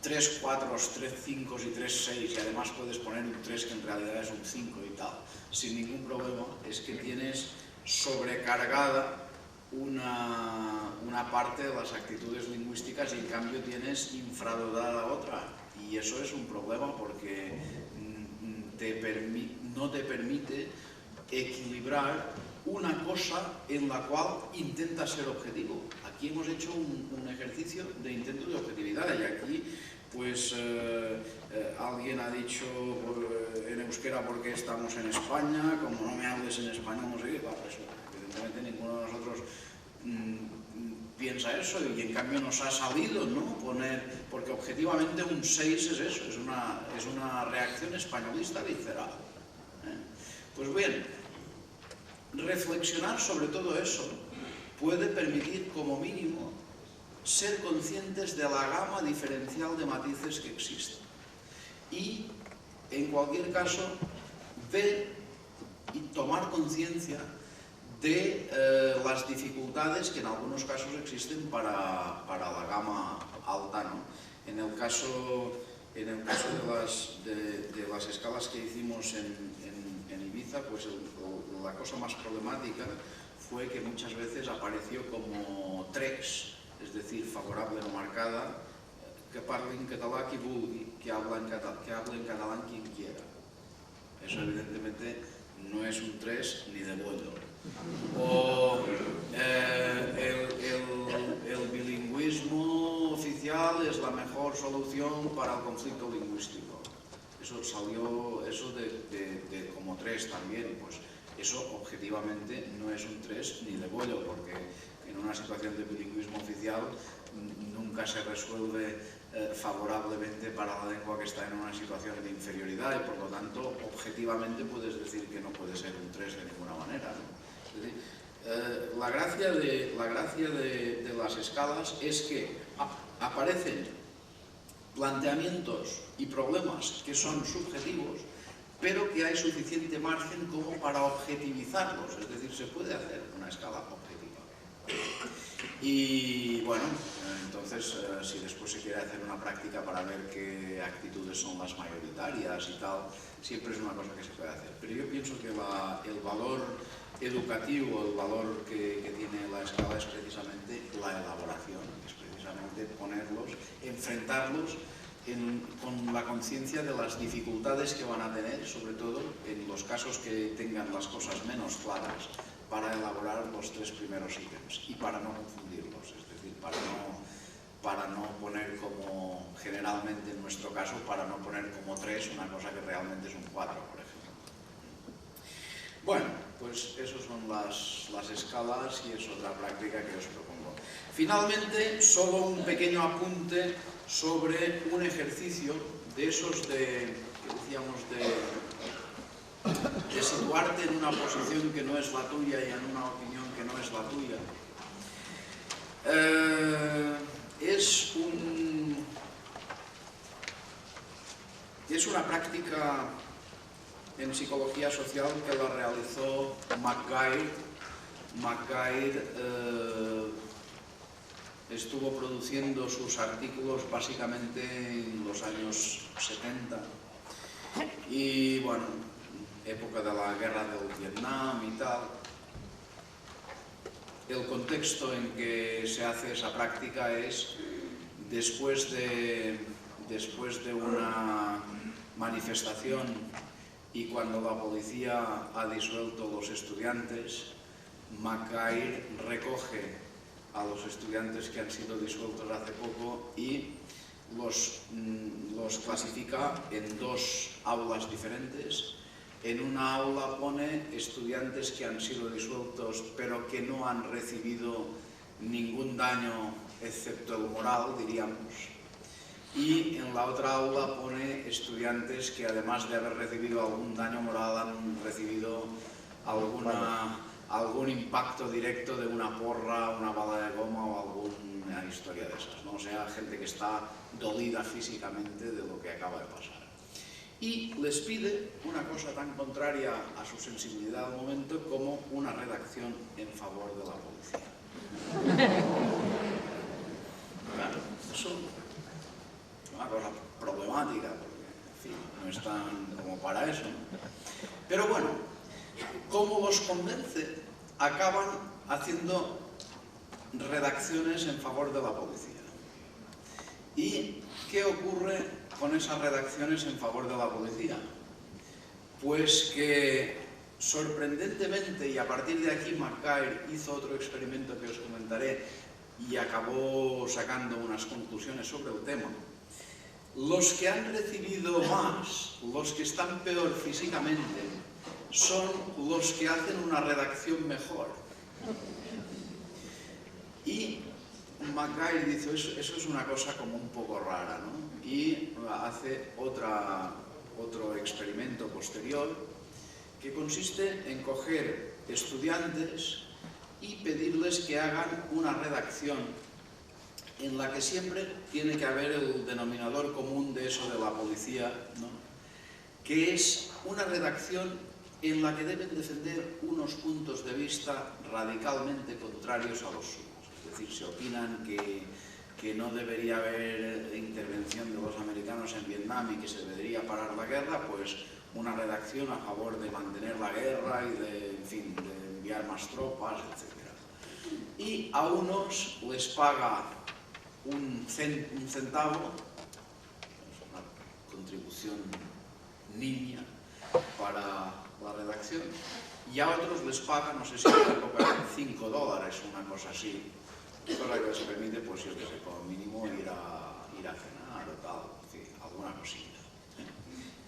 3 4, 3 5 y 3 6 y además puedes poner un 3 que en realidad es un 5 y tal, sin ningún problema, es que tienes sobrecargada una parte de las actitudes lingüísticas y en cambio tienes infradotada otra. Y eso es un problema porque no te permite equilibrar una cosa en la cual intentas ser objetivo. Aquí hemos hecho un ejercicio de intento de objetividad y aquí pues alguien ha dicho en euskera porque estamos en España, como no me hables en español, no sé qué, claro, eso, evidentemente ninguno de nosotros piensa eso y en cambio nos ha salido, ¿no? Poner, porque objetivamente un 6 es eso, es una reacción españolista visceral. Pues bien, reflexionar sobre todo eso puede permitir como mínimo ser conscientes de la gama diferencial de matices que existen y en cualquier caso ver y tomar conciencia de las dificultades que en algunos casos existen para la gama alta, ¿no? En el caso de las escalas que hicimos en Ibiza, pues la cosa más problemática fue que muchas veces apareció como 3, es decir, favorable no marcada, que parli en català qui vulgui, que hable en catalán quien quiera. Eso evidentemente no es un 3 ni de bollo. O el bilingüismo oficial es la mejor solución para el conflicto lingüístico. Eso salió de como 3 también, pues eso objetivamente no es un 3 ni de bollo, porque en una situación de bilingüismo oficial nunca se resuelve favorablemente para la lengua que está en una situación de inferioridad y por lo tanto objetivamente puedes decir que no puede ser un 3 de ninguna manera, ¿no? Es decir, la gracia de las escalas es que aparecen planteamientos y problemas que son subjetivos, pero que hay suficiente margen como para objetivizarlos, es decir, se puede hacer una escala objetiva. Y bueno, entonces entonces, si después se quiere hacer una práctica para ver qué actitudes son las mayoritarias y tal, siempre es una cosa que se puede hacer. Pero yo pienso que el valor educativo, el valor que tiene la escala es precisamente la elaboración, es precisamente ponerlos, enfrentarlos con la conciencia de las dificultades que van a tener, sobre todo en los casos que tengan las cosas menos claras, para elaborar los 3 primeros ítems y para no confundirlos, es decir, para no poner como, generalmente en nuestro caso, para no poner como 3 una cosa que realmente es un 4, por ejemplo. Bueno, pues esas son las escalas y es otra práctica que os propongo. Finalmente, solo un pequeño apunte sobre un ejercicio de esos que decíamos de situarte en una posición que no es la tuya y en una opinión que no es la tuya. Es una práctica en psicología social que la realizó McGuire. McGuire estuvo produciendo sus artículos básicamente en los años 70 y bueno, época de la guerra del Vietnam y tal. El contexto en que se hace esa práctica es después de una manifestación y cuando la policía ha disuelto los estudiantes, McGuire recoge a los estudiantes que han sido disueltos hace poco y los clasifica en 2 aulas diferentes. En una aula pone estudiantes que han sido disueltos pero que no han recibido ningún daño excepto el moral, diríamos. Y en la otra aula pone estudiantes que además de haber recibido algún daño moral han recibido algún impacto directo de una porra, una bala de goma o alguna historia de esas, ¿no? O sea, gente que está dolida físicamente de lo que acaba de pasar. Y les pide una cosa tan contraria a su sensibilidad al momento como una redacción en favor de la policía. Claro, eso es una cosa problemática, porque, en fin, no están como para eso, ¿no? Pero bueno, ¿cómo los convence? Acaban haciendo redacciones en favor de la policía. ¿Y qué ocurre con esas redacciones en favor de la policía? Pues que sorprendentemente, y a partir de aquí McGuire hizo otro experimento que os comentaré y acabó sacando unas conclusiones sobre el tema, los que han recibido más, los que están peor físicamente, son los que hacen una redacción mejor. Y McGuire dice, eso es una cosa como un poco rara, ¿no? Y hace otro experimento posterior que consiste en coger estudiantes y pedirles que hagan una redacción en la que siempre tiene que haber el denominador común de eso de la policía, ¿no? Que es una redacción en la que deben defender unos puntos de vista radicalmente contrarios a los suyos. Es decir, se opinan que no debería haber intervención de los americanos en Vietnam y que se debería parar la guerra, pues una redacción a favor de mantener la guerra y de enviar más tropas, etc. Y a unos les paga un centavo, es una contribución nimia para la redacción, y a otros les paga, no sé si en la época eran $5, una cosa así, cosa que les permite, pues yo que sé, como mínimo ir a cenar o tal, en fin, alguna cosita.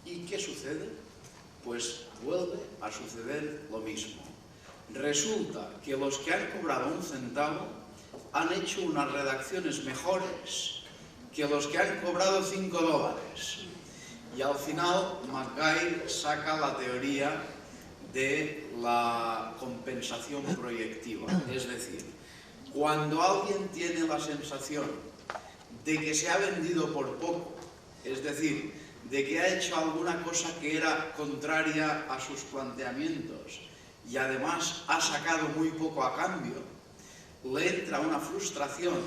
¿Y qué sucede? Pues vuelve a suceder lo mismo. Resulta que los que han cobrado un centavo han hecho unas redacciones mejores que los que han cobrado $5. Y al final McGuire saca la teoría de la compensación proyectiva. Es decir, cuando alguien tiene la sensación de que se ha vendido por poco, es decir, de que ha hecho alguna cosa que era contraria a sus planteamientos y además ha sacado muy poco a cambio, le entra una frustración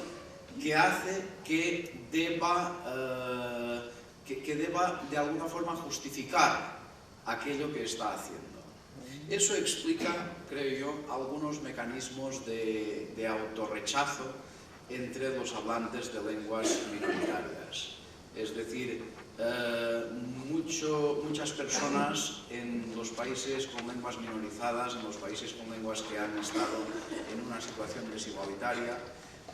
que hace que deba de alguna forma justificar aquello que está haciendo. Eso explica, creo yo, algunos mecanismos de autorrechazo entre los hablantes de lenguas minoritarias. Es decir, muchas personas en los países con lenguas minorizadas, en los países con lenguas que han estado en una situación desigualitaria,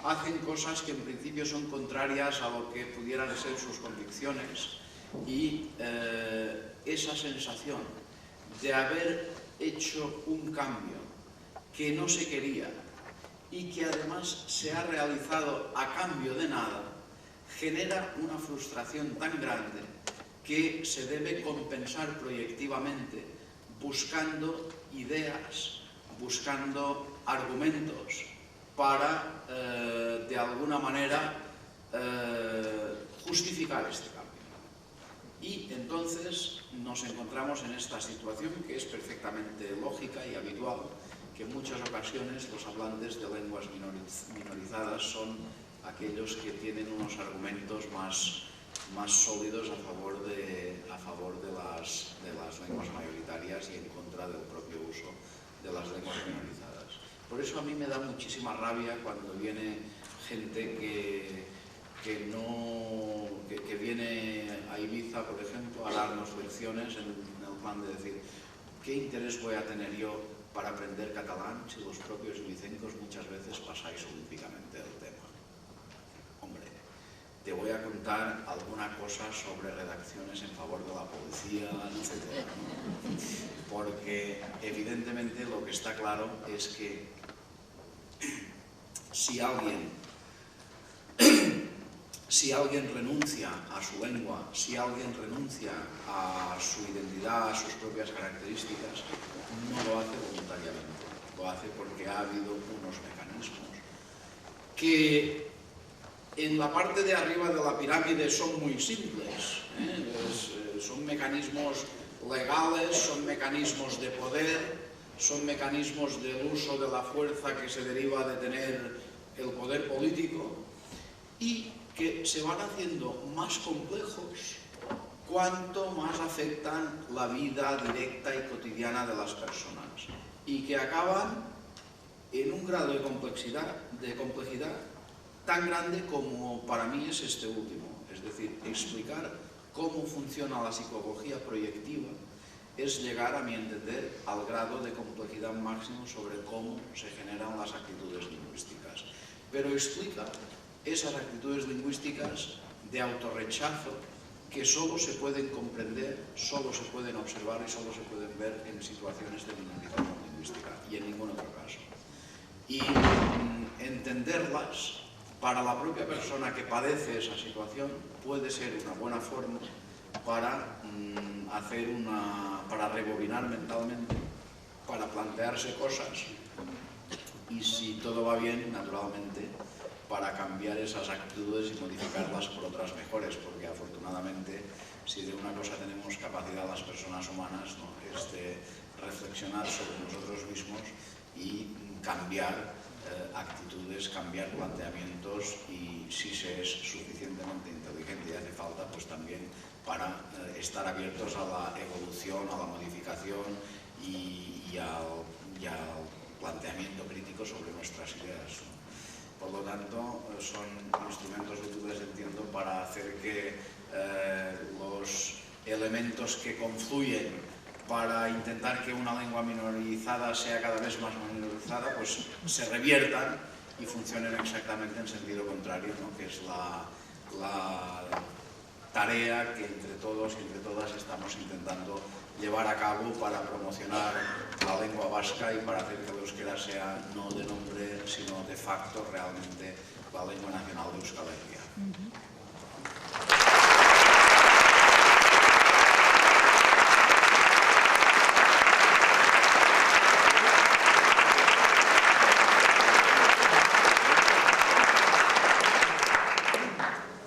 hacen cosas que en principio son contrarias a lo que pudieran ser sus convicciones, y esa sensación de haber hecho un cambio que no se quería y que además se ha realizado a cambio de nada, genera una frustración tan grande que se debe compensar proyectivamente buscando ideas, buscando argumentos para, de alguna manera, justificar este cambio. Y entonces nos encontramos en esta situación que es perfectamente lógica y habitual, que en muchas ocasiones los hablantes de lenguas minorizadas son aquellos que tienen unos argumentos más sólidos a favor de las lenguas mayoritarias y en contra del propio uso de las lenguas minorizadas. Por eso a mí me da muchísima rabia cuando viene gente que viene a Ibiza, por ejemplo, a darnos lecciones en el plan de decir ¿qué interés voy a tener yo para aprender catalán si los propios ibicencos muchas veces pasáis olímpicamente del tema? Hombre, te voy a contar alguna cosa sobre redacciones en favor de la policía, etc. Porque evidentemente lo que está claro es que si alguien renuncia a su lengua, si alguien renuncia a su identidad, a sus propias características, no lo hace voluntariamente, lo hace porque ha habido unos mecanismos que en la parte de arriba de la pirámide son muy simples, son mecanismos legales, son mecanismos de poder, son mecanismos del uso de la fuerza que se deriva de tener el poder político, y que se van haciendo más complejos cuanto más afectan la vida directa y cotidiana de las personas, y que acaban en un grado de complejidad tan grande como para mí es este último. Es decir, explicar cómo funciona la psicología proyectiva es llegar, a mi entender, al grado de complejidad máximo sobre cómo se generan las actitudes lingüísticas. Pero explica esas actitudes lingüísticas de autorrechazo que solo se pueden comprender, solo se pueden observar y solo se pueden ver en situaciones de minorización lingüística y en ningún otro caso. Y entenderlas para la propia persona que padece esa situación puede ser una buena forma para para rebobinar mentalmente, para plantearse cosas y, si todo va bien, naturalmente, para cambiar esas actitudes y modificarlas por otras mejores, porque afortunadamente, si de una cosa tenemos capacidad las personas humanas, ¿no?, es de reflexionar sobre nosotros mismos y cambiar actitudes, cambiar planteamientos, y si se es suficientemente inteligente y hace falta, pues también para estar abiertos a la evolución, a la modificación y al planteamiento crítico sobre nuestras ideas, ¿no? Por lo tanto, son instrumentos útiles, entiendo, para hacer que los elementos que confluyen para intentar que una lengua minorizada sea cada vez más minorizada, pues se reviertan y funcionen exactamente en sentido contrario, ¿no?, que es la tarea que entre todos y entre todas estamos intentando llevar a cabo para promocionar la lengua vasca y para hacer que el euskera sea, no de nombre, sino de facto, realmente la lengua nacional de Euskal Herria.